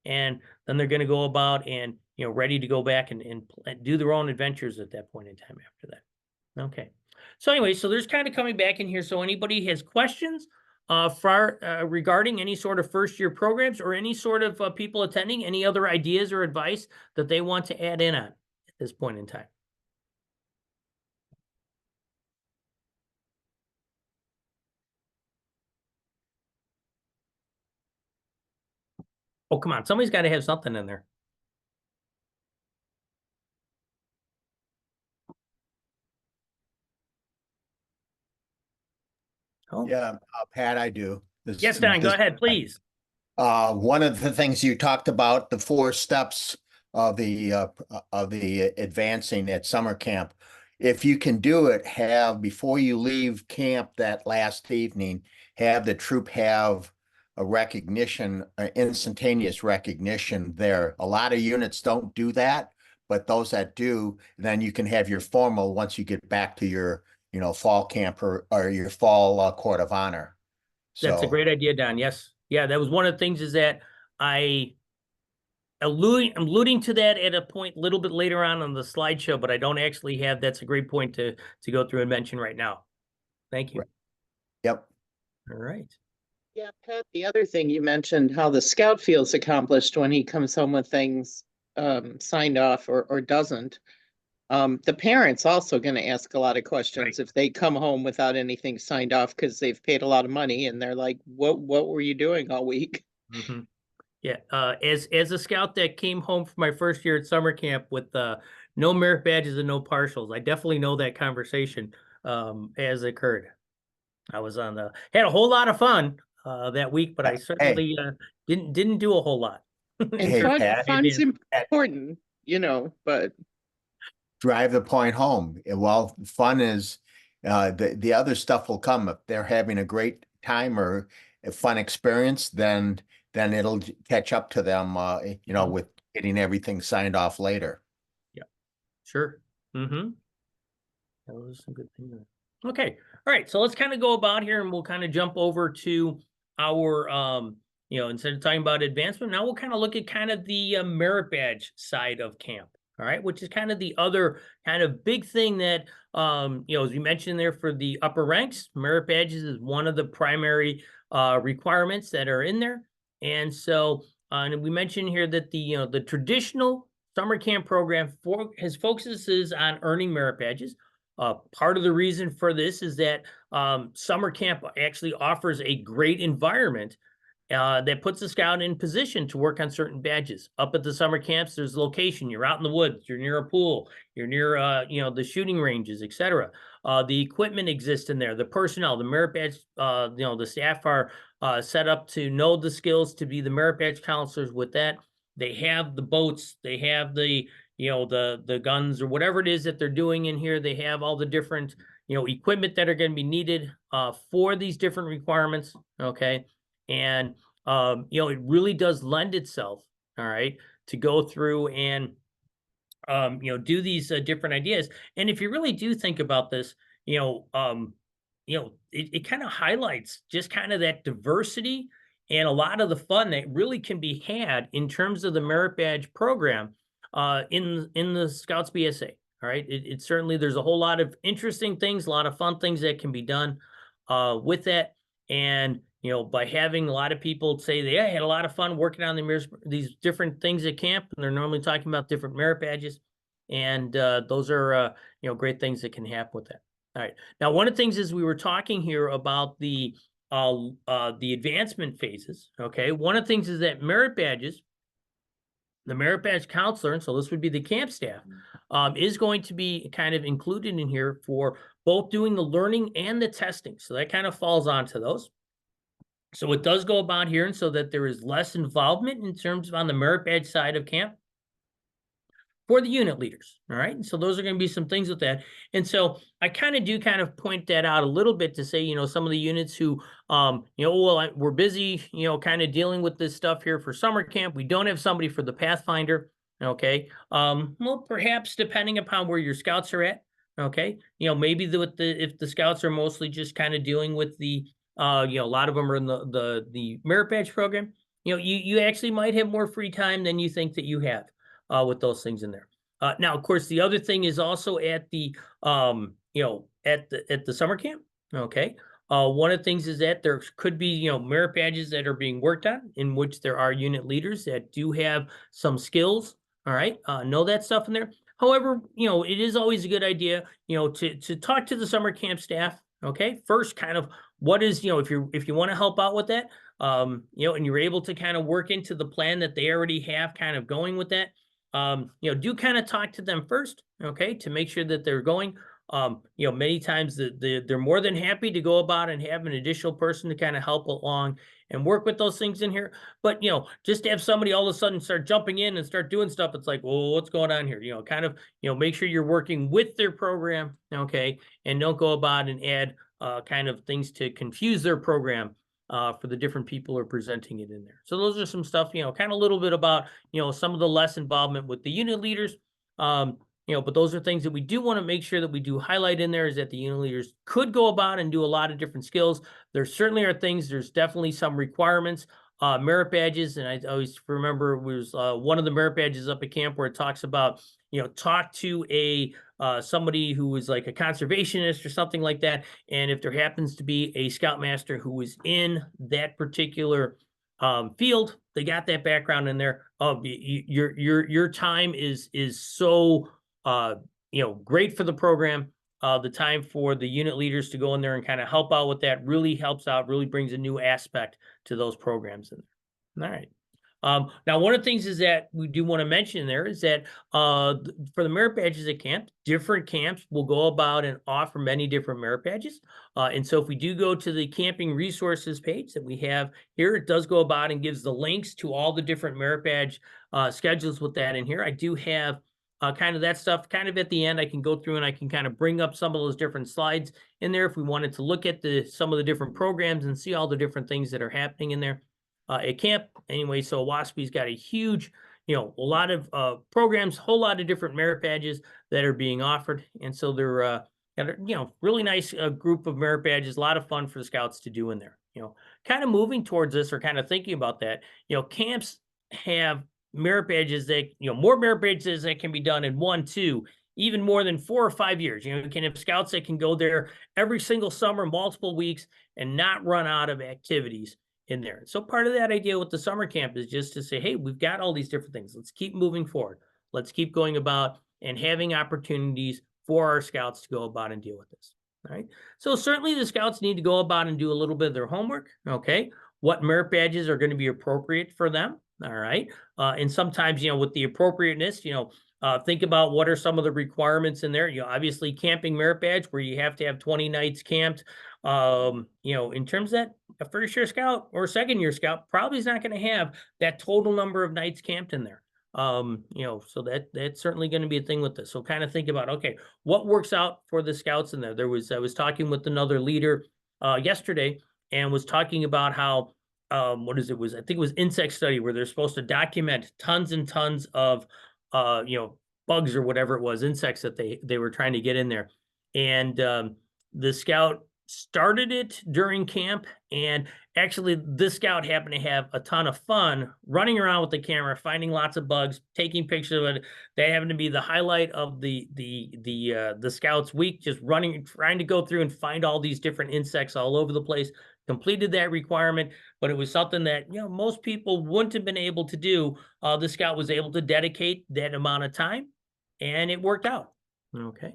And then they're going to go about and, ready to go back and do their own adventures at that point in time after that. Okay. So anyway, so there's kind of coming back in here. So anybody has questions regarding any sort of first year programs, or any sort of people attending, any other ideas or advice that they want to add in on at this point in time? Oh, come on. Somebody's got to have something in there. Oh. Yeah, Pat, I do. Yes, Don, go ahead, please. One of the things you talked about, the 4 steps of the advancing at summer camp. If you can do it, have, before you leave camp that last evening, have the troop have a recognition, instantaneous recognition there. A lot of units don't do that, but those that do, then you can have your formal once you get back to your fall camp or your fall court of honor. That's a great idea, Don. Yes. Yeah, that was one of the things is that I'm alluding to that at a point a little bit later on the slideshow, but I don't actually have, that's a great point to go through and mention right now. Thank you. Right. Yep. All right. Yeah, Pat, the other thing you mentioned, how the scout feels accomplished when he comes home with things signed off or doesn't. The parents also gonna ask a lot of questions if they come home without anything signed off because they've paid a lot of money and they're like, what were you doing all week? Mhm. Yeah, as a scout that came home from my first year at summer camp with no merit badges and no partials, I definitely know that conversation as occurred. I was on the had a whole lot of fun that week, but I certainly didn't do a whole lot. in And Hey, terms of Pat. fun's advancement. important, but drive the point home. Well, fun is the other stuff will come. If they're having a great time or a fun experience, then it'll catch up to them, Mhm. with getting everything signed off later. Sure. Mm-hmm. That was some good thing there. Okay. All right. So let's kind of go about here and we'll kind of jump over to our instead of talking about advancement, now we'll kind of look at kind of the merit badge side of camp. All right, which is kind of the other kind of big thing that as we mentioned there for the upper ranks, merit badges is one of the primary requirements that are in there. And so and we mentioned here that the traditional summer camp program focuses on earning merit badges. Part of the reason for this is that summer camp actually offers a great environment that puts the scout in position to work on certain badges. Up at the summer camps, there's location. You're out in the woods. You're near a pool. You're near, the shooting ranges, etc. The equipment exists in there. The personnel, the merit badge, the staff are set up to know the skills to be the merit badge counselors. With that, they have the boats. They have the the guns or whatever it is that they're doing in here. They have all the different equipment that are going to be needed for these different requirements. Okay, and it really does lend itself, all right, to go through and do these different ideas. And if you really do think about this, it kind of highlights just kind of that diversity and a lot of the fun that really can be had in terms of the merit badge program in the Scouts BSA. All right, it certainly there's a whole lot of interesting things, a lot of fun things that can be done with that, and by having a lot of people say they had a lot of fun working on these different things at camp, and they're normally talking about different merit badges, and those are great things that can happen with that. All right, now one of the things is we were talking here about the advancement phases. Okay, one of the things is that merit badges, the merit badge counselor, and so this would be the camp staff, is going to be kind of included in here for both doing the learning and the testing. So that kind of falls onto those. So it does go about here, and so that there is less involvement in terms of on the merit badge side of camp for the unit leaders. All right. And so those are going to be some things with that. And so I kind of point that out a little bit to say, some of the units who, we're busy, kind of dealing with this stuff here for summer camp. We don't have somebody for the Pathfinder. Okay. Well, perhaps depending upon where your scouts are at. Okay. Maybe if the scouts are mostly just kind of dealing with the, a lot of them are in the merit badge program. You actually might have more free time than you think that you have. With those things in there. Now, of course, the other thing is also at the at the summer camp. Okay, one of the things is that there could be merit badges that are being worked on, in which there are unit leaders that do have some skills. All right, know that stuff in there. However, it is always a good idea, to talk to the summer camp staff. Okay, first, kind of what is if you want to help out with that, and you're able to kind of work into the plan that they already have, kind of going with that. Do kind of talk to them first, okay, to make sure that they're going. Many times they're more than happy to go about and have an additional person to kind of help along and work with those things in here. But just to have somebody all of a sudden start jumping in and start doing stuff, it's like, well, what's going on here? Kind of make sure you're working with their program, okay, and don't go about and add kind of things to confuse their program. For the different people who are presenting it in there. So those are some stuff, kind of a little bit about, some of the less involvement with the unit leaders. But those are things that we do want to make sure that we do highlight in there, is that the unit leaders could go about and do a lot of different skills. There certainly are things, there's definitely some requirements, merit badges. And I always remember it was one of the merit badges up at camp where it talks about, talk to somebody who is like a conservationist or something like that. And if there happens to be a scoutmaster who is in that particular field, they got that background in there. Your time is so great for the program. The time for the unit leaders to go in there and kind of help out with that really helps out, really brings a new aspect to those programs in there. All right. Now, one of the things is that we do want to mention there is that for the merit badges at camp, different camps will go about and offer many different merit badges. And so if we do go to the camping resources page that we have here, it does go about and gives the links to all the different merit badge schedules with that in here. I do have kind of that stuff kind of at the end. I can go through and I can kind of bring up some of those different slides in there if we wanted to look at some of the different programs and see all the different things that are happening in there. At camp anyway. So Owaspi's got a huge, a lot of programs, whole lot of different merit badges that are being offered. And so they're, really nice group of merit badges, a lot of fun for the scouts to do in there, kind of moving towards this or kind of thinking about that, camps have merit badges that, more merit badges that can be done in 1, 2, even more than 4 or 5 years. You can have scouts that can go there every single summer, multiple weeks, and not run out of activities in there. So part of that idea with the summer camp is just to say, hey, we've got all these different things. Let's keep moving forward. Let's keep going about and having opportunities for our scouts to go about and deal with this. All right. So certainly the scouts need to go about and do a little bit of their homework. Okay. What merit badges are going to be appropriate for them. All right. And sometimes, with the appropriateness, think about what are some of the requirements in there. Obviously camping merit badge where you have to have 20 nights camped. In terms of that, a first year scout or second year scout probably is not going to have that total number of nights camped in there. So that's certainly going to be a thing with this. So kind of think about, okay, what works out for the scouts in there? I was talking with another leader yesterday and was talking about how I think it was insect study where they're supposed to document tons and tons of bugs or whatever it was, insects that they were trying to get in there. And the scout started it during camp, and actually this scout happened to have a ton of fun running around with the camera, finding lots of bugs, taking pictures of it. That happened to be the highlight of the scouts week, just running, trying to go through and find all these different insects all over the place. Completed that requirement, but it was something that most people wouldn't have been able to do. The scout was able to dedicate that amount of time, and it worked out. Okay,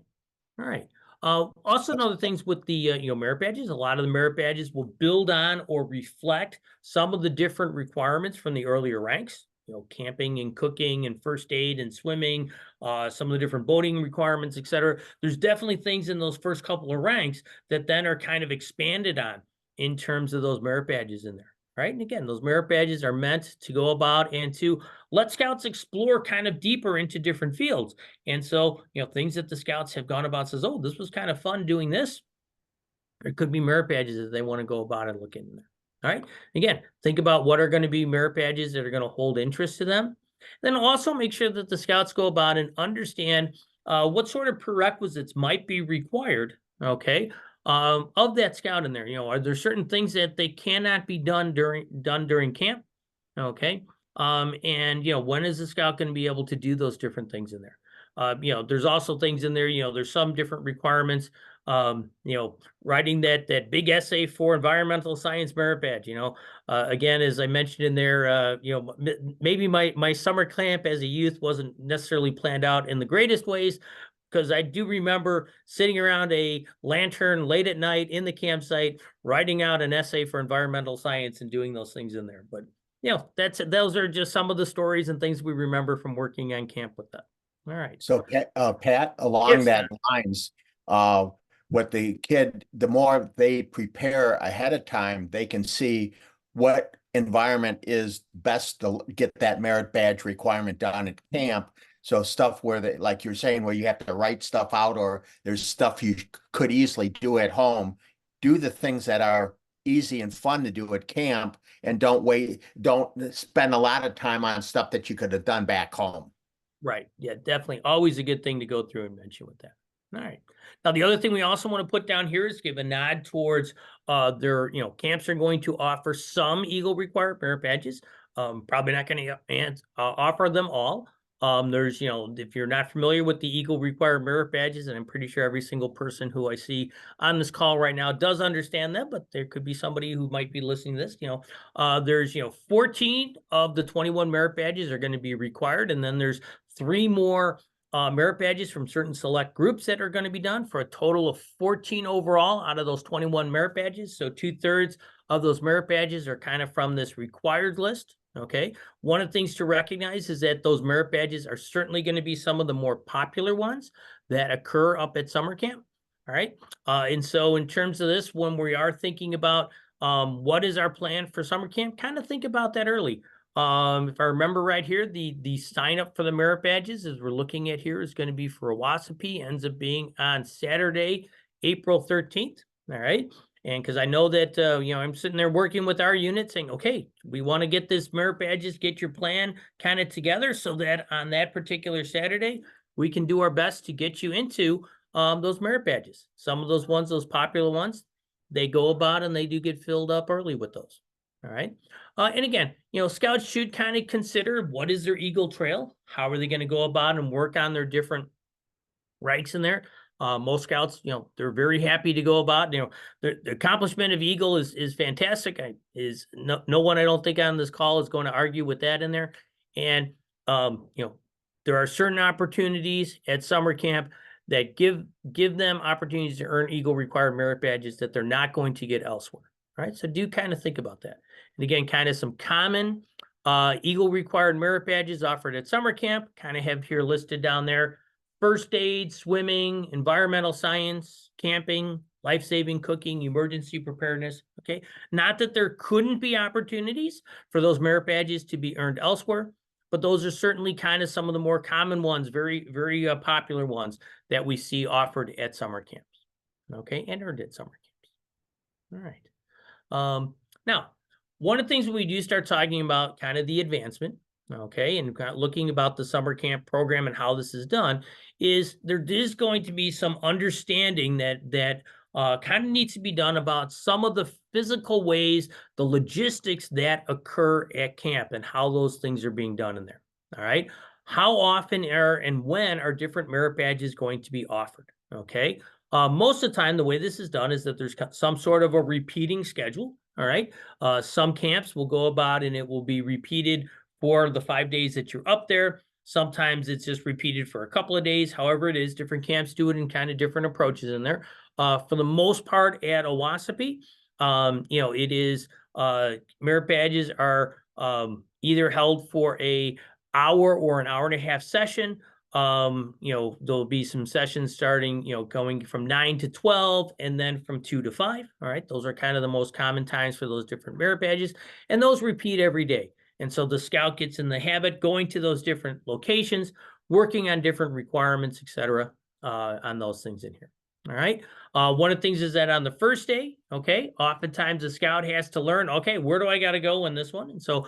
all right. Also, another things with the merit badges, a lot of the merit badges will build on or reflect some of the different requirements from the earlier ranks. Camping and cooking and first aid and swimming, some of the different boating requirements, etc. There's definitely things in those first couple of ranks that then are kind of expanded on in terms of those merit badges in there. Right. And again, those merit badges are meant to go about and to let scouts explore kind of deeper into different fields. And so, things that the scouts have gone about says, oh, this was kind of fun doing this. There could be merit badges that they want to go about and look in there. All right. Again, think about what are going to be merit badges that are going to hold interest to them. Then also make sure that the scouts go about and understand what sort of prerequisites might be required. Okay. Of that scout in there, are there certain things that they cannot be done during camp? Okay. And when is the scout going to be able to do those different things in there? There's also things in there, there's some different requirements, writing that big essay for environmental science merit badge, again, as I mentioned in there, maybe my summer camp as a youth wasn't necessarily planned out in the greatest ways, because I do remember sitting around a lantern late at night in the campsite, writing out an essay for environmental science and doing those things in there. But, those are just some of the stories and things we remember from working on camp with that. All right. So Pat, along Yes, that lines, what the kid, the more they prepare ahead of time, they can see what environment is best to get that merit badge requirement done at camp. So stuff where they, like you're saying, where you have to write stuff out, or there's stuff you could easily do at home, do the things that are easy and fun to do at camp, and don't spend a lot of time on stuff that you could have done back home. Right. Yeah, definitely. Always a good thing to go through and mention with that. All right. Now, the other thing we also want to put down here is give a nod towards their, camps are going to offer some Eagle required merit badges. Probably not going to offer them all. There's, if you're not familiar with the Eagle required merit badges, and I'm pretty sure every single person who I see on this call right now does understand that, but there could be somebody who might be listening to this, there's, 14 of the 21 merit badges are going to be required. And then there's 3 more merit badges from certain select groups that are going to be done for a total of 14 overall out of those 21 merit badges. So 2/3 of those merit badges are kind of from this required list. Okay. One of the things to recognize is that those merit badges are certainly going to be some of the more popular ones that occur up at summer camp. All right. And so in terms of this, when we are thinking about what is our plan for summer camp, kind of think about that early. If I remember right here, the sign up for the merit badges, as we're looking at here, is going to be for Owasso, ends up being on Saturday, April 13th. All right. And because I know that, I'm sitting there working with our unit saying, okay, we want to get this merit badges, get your plan kind of together so that on that particular Saturday, we can do our best to get you into those merit badges. Some of those ones, those popular ones, they go about and they do get filled up early with those. All right. And again, scouts should kind of consider what is their Eagle Trail? How are they going to go about and work on their different ranks in there? Most scouts, they're very happy to go about, the accomplishment of Eagle is fantastic. No one, I don't think on this call is going to argue with that in there. And, there are certain opportunities at summer camp that give them opportunities to earn Eagle required merit badges that they're not going to get elsewhere. Right. So do kind of think about that. And again, kind of some common Eagle required merit badges offered at summer camp, kind of have here listed down there. First aid, swimming, environmental science, camping, life-saving cooking, emergency preparedness. Okay. Not that there couldn't be opportunities for those merit badges to be earned elsewhere, but those are certainly kind of some of the more common ones, very, very popular ones that we see offered at summer camps. Okay. And earned at summer camps. All right. Now, one of the things we do start talking about kind of the advancement, okay, and kind of looking about the summer camp program and how this is done, is there is going to be some understanding that kind of needs to be done about some of the physical ways, the logistics that occur at camp and how those things are being done in there. All right. How often and when are different merit badges going to be offered? Okay. Most of the time, the way this is done is that there's some sort of a repeating schedule. All right. Some camps will go about and it will be repeated for the 5 days that you're up there. Sometimes it's just repeated for a couple of days. However it is, different camps do it in kind of different approaches in there. For the most part at Owasso, it is merit badges are either held for an hour or an hour and a half session. There'll be some sessions starting, going from 9 to 12 and then from 2 to 5. All right. Those are kind of the most common times for those different merit badges, and those repeat every day. And so the scout gets in the habit going to those different locations, working on different requirements, et cetera, on those things in here. All right. One of the things is that on the first day, okay, oftentimes the scout has to learn, okay, where do I got to go in this one? And so,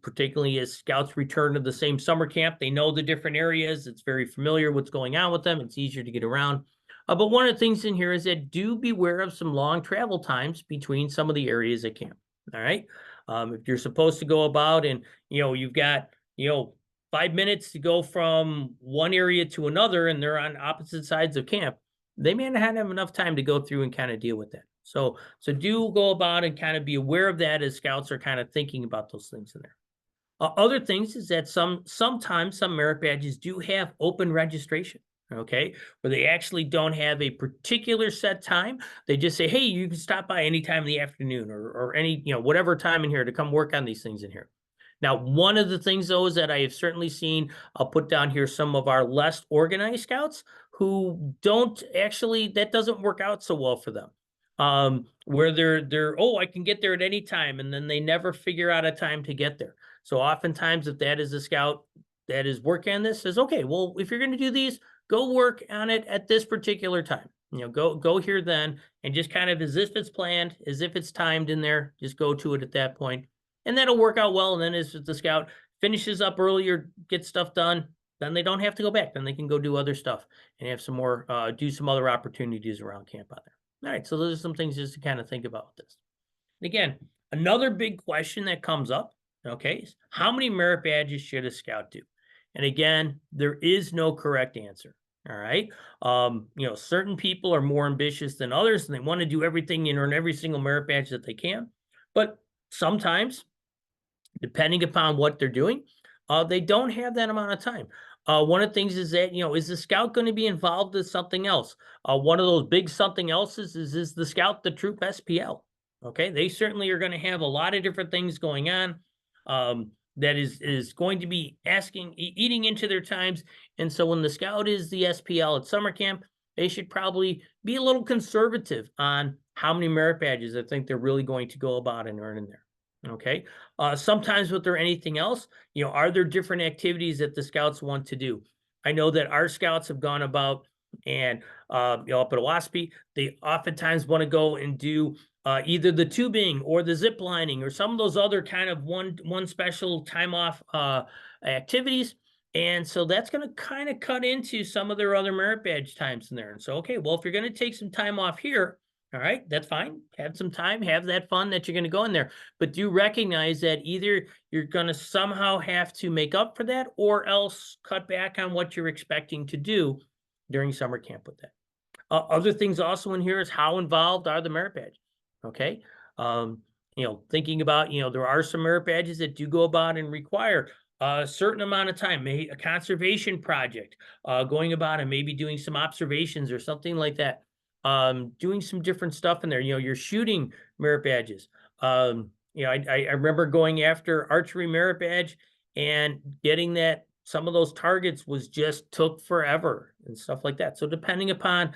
particularly as scouts return to the same summer camp, they know the different areas. It's very familiar what's going on with them. It's easier to get around. But one of the things in here is that do beware of some long travel times between some of the areas at camp. All right. If you're supposed to go about and, you've got, 5 minutes to go from one area to another and they're on opposite sides of camp, they may not have enough time to go through and kind of deal with that. So do go about and kind of be aware of that as scouts are kind of thinking about those things in there. Other things is that sometimes some merit badges do have open registration. Okay, where they actually don't have a particular set time. They just say, hey, you can stop by any time in the afternoon or any, whatever time in here to come work on these things in here. Now, one of the things, though, is that I have certainly seen, I'll put down here some of our less organized scouts who don't actually, that doesn't work out so well for them. Where they're, I can get there at any time, and then they never figure out a time to get there. So oftentimes, if that is a scout that is working on this, says, okay, well, if you're going to do these, go work on it at this particular time. Go here then, and just kind of as if it's planned, as if it's timed in there, just go to it at that point. And that'll work out well. And then as the scout finishes up earlier, gets stuff done, then they don't have to go back. Then they can go do other stuff and have some more, do some other opportunities around camp out there. All right. So those are some things just to kind of think about with this. And again, another big question that comes up, okay, is how many merit badges should a scout do? And again, there is no correct answer. All right. Certain people are more ambitious than others and they want to do everything and earn every single merit badge that they can. But sometimes, depending upon what they're doing, They don't have that amount of time. One of the things is that, is the scout going to be involved with something else? One of those big something else's is the scout the troop SPL? Okay, they certainly are going to have a lot of different things going on. That is going to be eating into their times. And so when the scout is the SPL at summer camp, they should probably be a little conservative on how many merit badges I think they're really going to go about and earn in there. Okay. Sometimes with there anything else, are there different activities that the scouts want to do? I know that our scouts have gone about and, up at Owaspee, they oftentimes want to go and do either the tubing or the zip lining or some of those other kind of one special time off activities. And so that's going to kind of cut into some of their other merit badge times in there. And so, okay, well, if you're going to take some time off here, all right, that's fine. Have some time, have that fun that you're going to go in there. But do recognize that either you're going to somehow have to make up for that or else cut back on what you're expecting to do during summer camp with that. Other things also in here is how involved are the merit badges? Okay. Thinking about, there are some merit badges that do go about and require a certain amount of time, maybe a conservation project, going about and maybe doing some observations or something like that. Doing some different stuff in there, you're shooting merit badges. I remember going after archery merit badge and getting that some of those targets took forever and stuff like that. So depending upon,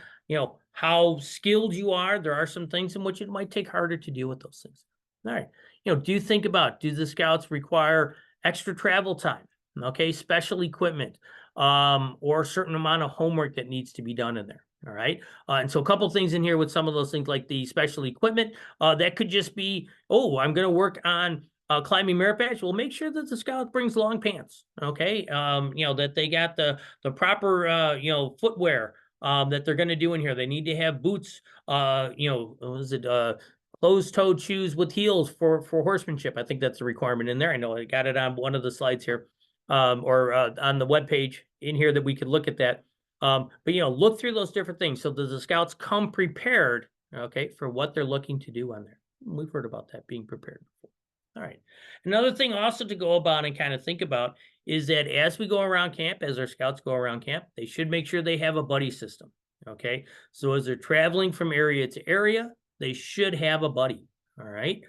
how skilled you are, there are some things in which it might take harder to deal with those things. All right. Do you think about, do the scouts require extra travel time? Okay. Special equipment, or a certain amount of homework that needs to be done in there. All right. And so a couple things in here with some of those things like the special equipment, that could just be, oh, I'm going to work on climbing merit badge. Well, make sure that the scout brings long pants. Okay. That they got the proper, footwear that they're going to do in here. They need to have boots, closed-toed shoes with heels for horsemanship. I think that's a requirement in there. I know I got it on one of the slides here, or on the webpage in here that we could look at that. But look through those different things. So does the scouts come prepared, okay, for what they're looking to do on there? We've heard about that, being prepared before. All right. Another thing also to go about and kind of think about is that as we go around camp, as our scouts go around camp, they should make sure they have a buddy system. Okay. So as they're traveling from area to area, they should have a buddy. All right.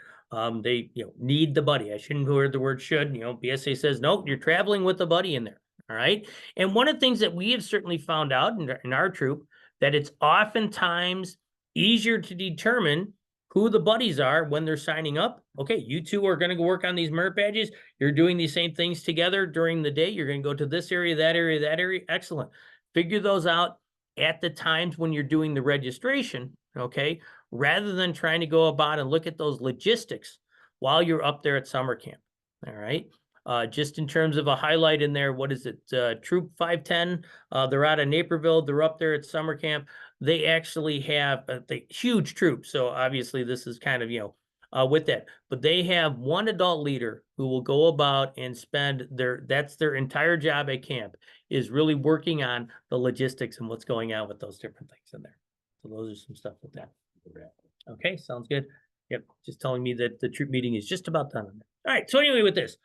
They need the buddy. I shouldn't hear the word should. BSA says, nope, you're traveling with a buddy in there. All right. And one of the things that we have certainly found out in our troop, that it's oftentimes easier to determine who the buddies are when they're signing up. Okay, you two are going to work on these merit badges. You're doing these same things together during the day. You're going to go to this area, that area, that area. Excellent. Figure those out at the times when you're doing the registration, okay, rather than trying to go about and look at those logistics while you're up there at summer camp. All right. Just in terms of a highlight in there, what is it? Troop 510, they're out of Naperville. They're up there at summer camp. They actually have the huge troop. So obviously this is kind of, with that, but they have one adult leader who will go about and spend that's their entire job at camp, is really working on the logistics and what's going on with those different things in there. So those are some stuff with that. Okay, sounds good. Yep, just telling me that the troop meeting is just about done. All right, so anyway, with this,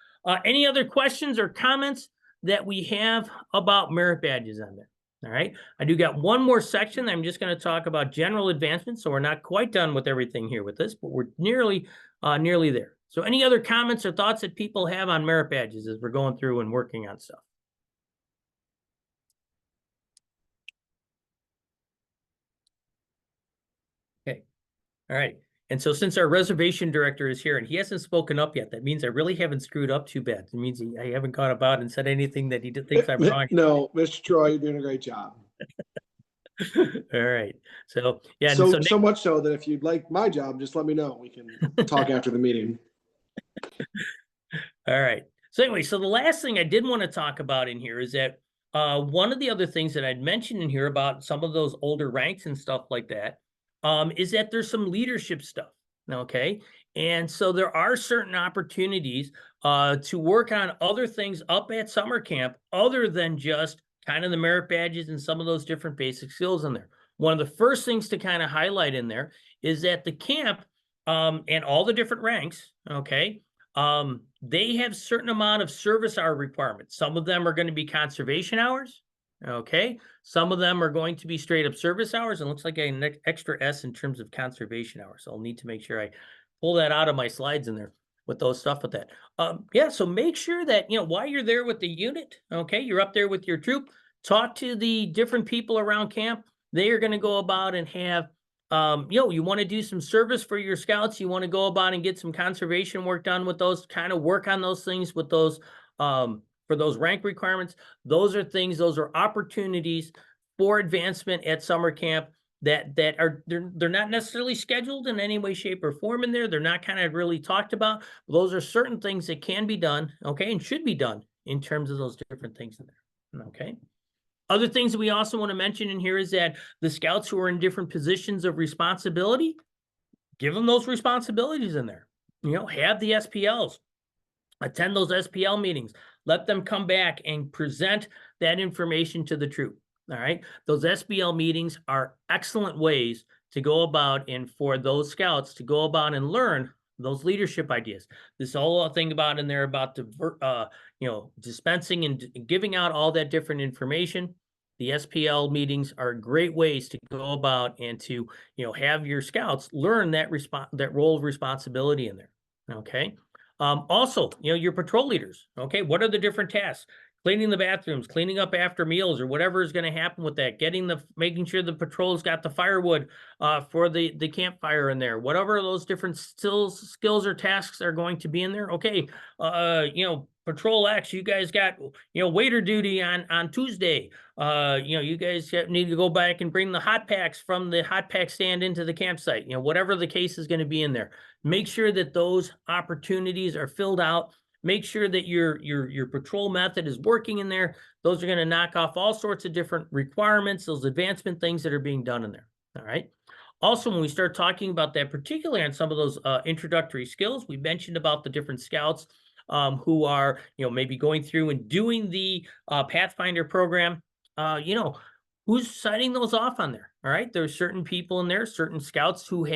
any other questions or comments that we have about merit badges on there? All right, I do got one more section. I'm just going to talk about general advancement. So we're not quite done with everything here with this, but we're nearly there. So any other comments or thoughts that people have on merit badges as we're going through and working on stuff? Okay, all right. And so since our reservation director is here and he hasn't spoken up yet, that means I really haven't screwed up too bad. It means I haven't gone about and said anything that he thinks I'm wrong. No, Mr. Troy, you're doing a great job. All right. So yeah. So much so that if you'd like my job, just let me know. We can talk after the meeting. All right. So anyway, so the last thing I did want to talk about in here is that one of the other things that I'd mentioned in here about some of those older ranks and stuff like that, is that there's some leadership stuff. Okay. And so there are certain opportunities to work on other things up at summer camp other than just kind of the merit badges and some of those different basic skills in there. One of the first things to kind of highlight in there is that the camp and all the different ranks, okay, They have certain amount of service hour requirements. Some of them are going to be conservation hours. Okay. Some of them are going to be straight up service hours, and looks like an extra S in terms of conservation hours. So I'll need to make sure I pull that out of my slides in there with those stuff with that. Yeah, so make sure that, while you're there with the unit, okay, you're up there with your troop, talk to the different people around camp. They are going to go about and have, you want to do some service for your scouts. You want to go about and get some conservation work done with those, kind of work on those things with those, for those rank requirements. Those are opportunities for advancement at summer camp that are, they're not necessarily scheduled in any way, shape, or form in there. They're not kind of really talked about. Those are certain things that can be done, okay, and should be done in terms of those different things in there, okay? Other things that we also want to mention in here is that the scouts who are in different positions of responsibility, give them those responsibilities in there. Have the SPLs, attend those SPL meetings, let them come back and present that information to the troop. All right. Those SBL meetings are excellent ways to go about and for those scouts to go about and learn those leadership ideas. This whole thing about in there about the, dispensing and giving out all that different information. The SPL meetings are great ways to go about and to, have your scouts learn that role of responsibility in there. Okay. Also, your patrol leaders. Okay. What are the different tasks? Cleaning the bathrooms, cleaning up after meals, or whatever is going to happen with that. Making sure the patrol's got the firewood for the campfire in there. Whatever those different skills or tasks are going to be in there. Okay, Patrol X, you guys got waiter duty on Tuesday. You guys need to go back and bring the hot packs from the hot pack stand into the campsite. Whatever the case is going to be in there. Make sure that those opportunities are filled out. Make sure that your patrol method is working in there. Those are going to knock off all sorts of different requirements, those advancement things that are being done in there. All right. Also, when we start talking about that, particularly on some of those introductory skills, we mentioned about the different scouts who are, maybe going through and doing the Pathfinder program. Who's signing those off on there? All right. There's certain people in there, certain scouts who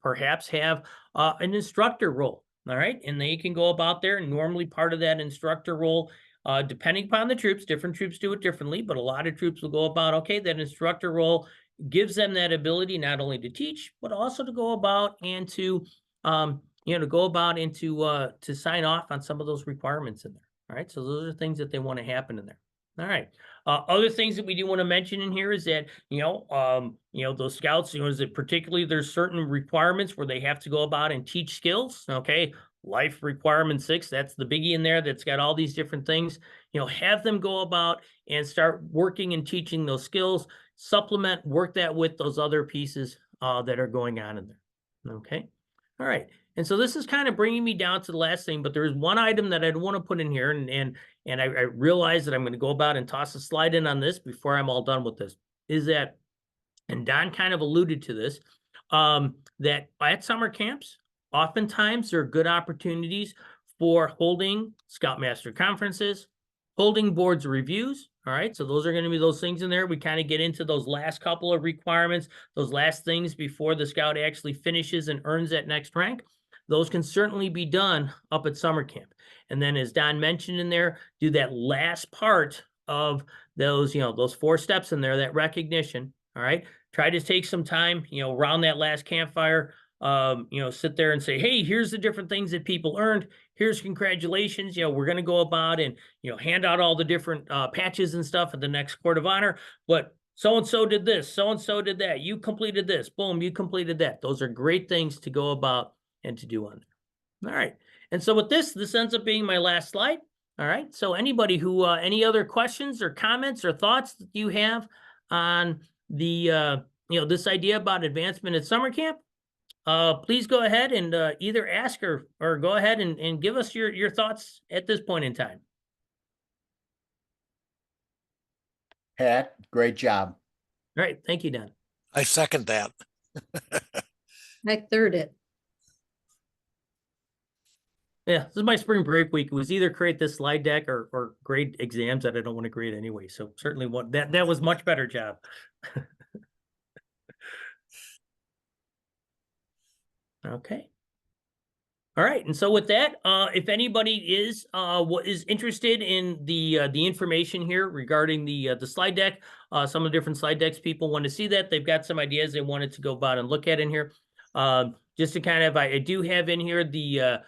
perhaps have an instructor role. All right. And they can go about there, and normally part of that instructor role, depending upon the troops, different troops do it differently, but a lot of troops will go about, okay, that instructor role gives them that ability not only to teach, but also to go about and to, to sign off on some of those requirements in there. All right. So those are things that they want to happen in there. All right. Other things that we do want to mention in here is that, those scouts, is it particularly there's certain requirements where they have to go about and teach skills. Okay. Life requirement 6, that's the biggie in there that's got all these different things. Have them go about and start working and teaching those skills, work that with those other pieces that are going on in there. Okay. All right. And so this is kind of bringing me down to the last thing, but there's one item that I'd want to put in here, and I realize that I'm going to go about and toss a slide in on this before I'm all done with this, is that, and Don kind of alluded to this, that at summer camps, oftentimes there are good opportunities for holding Scoutmaster conferences, holding boards of reviews. All right. So those are going to be those things in there. We kind of get into those last couple of requirements, those last things before the scout actually finishes and earns that next rank. Those can certainly be done up at summer camp. And then, as Don mentioned in there, do that last part of those, those 4 steps in there, that recognition. All right. Try to take some time, around that last campfire, sit there and say, hey, here's the different things that people earned. Here's congratulations. We're going to go about and, hand out all the different patches and stuff at the next court of honor. But so-and-so did this, so-and-so did that. You completed this, boom, you completed that. Those are great things to go about and to do on there. All right. And so with this ends up being my last slide. All right. So anybody who, any other questions or comments or thoughts that you have on the, this idea about advancement at summer camp, please go ahead and either ask or go ahead and give us your thoughts at this point in time. Pat, great job. All right. Thank you, Don. I second that. I third it. Yeah, this is my spring break week. It was either create this slide deck or grade exams that I don't want to grade anyway. So certainly that was much better job. Okay. All right, and so with that, if anybody is interested in the information here regarding the slide deck, some of the different slide decks, people want to see that. They've got some ideas they wanted to go about and look at in here. Just to kind of, I do have in here the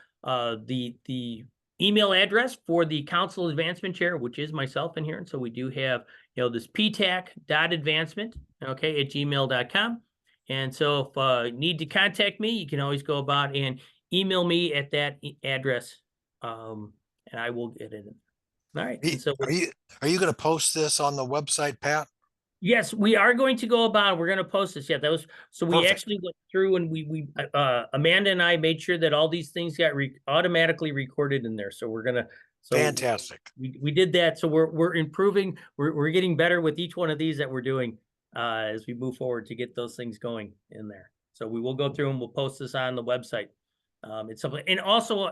email address for the council advancement chair, which is myself in here. And so we do have, this ptac.advancement, okay, at gmail.com. And so if you need to contact me, you can always go about and email me at that address, and I will get it. All right. And so Are you going to post this on the website, Pat? yes, we are going to go about. We're going to post this. Yeah, that was so. We Perfect. actually went through and we Amanda and I made sure that all these things got automatically recorded in there. So we're gonna. So Fantastic. we did that. So we're improving. We're getting better with each one of these that we're doing as we move forward to get those things going in there. So we will go through and we'll post this on the website. It's something, and also,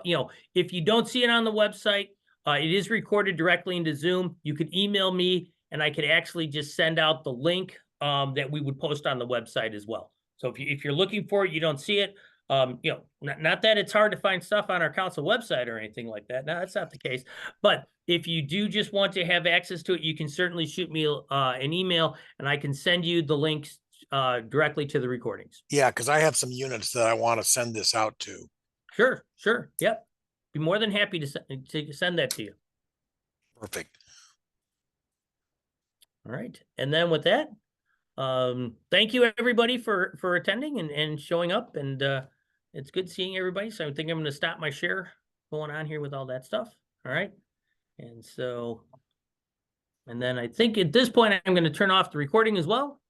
if you don't see it on the website, it is recorded directly into Zoom. You could email me and I could actually just send out the link that we would post on the website as well. So if you're looking for it, you don't see it, not that it's hard to find stuff on our council website or anything like that. No, that's not the case. But if you do just want to have access to it, you can certainly shoot me an email and I can send you the links directly to the recordings. Yeah, because I have some units that I want to send this out to. Sure. Yep. Be more than happy to send that to you. Perfect. All right. And then with that, thank you everybody for attending and showing up. And it's good seeing everybody. So I think I'm going to stop my share going on here with all that stuff. All right. And so, and then I think at this point, I'm going to turn off the recording as well.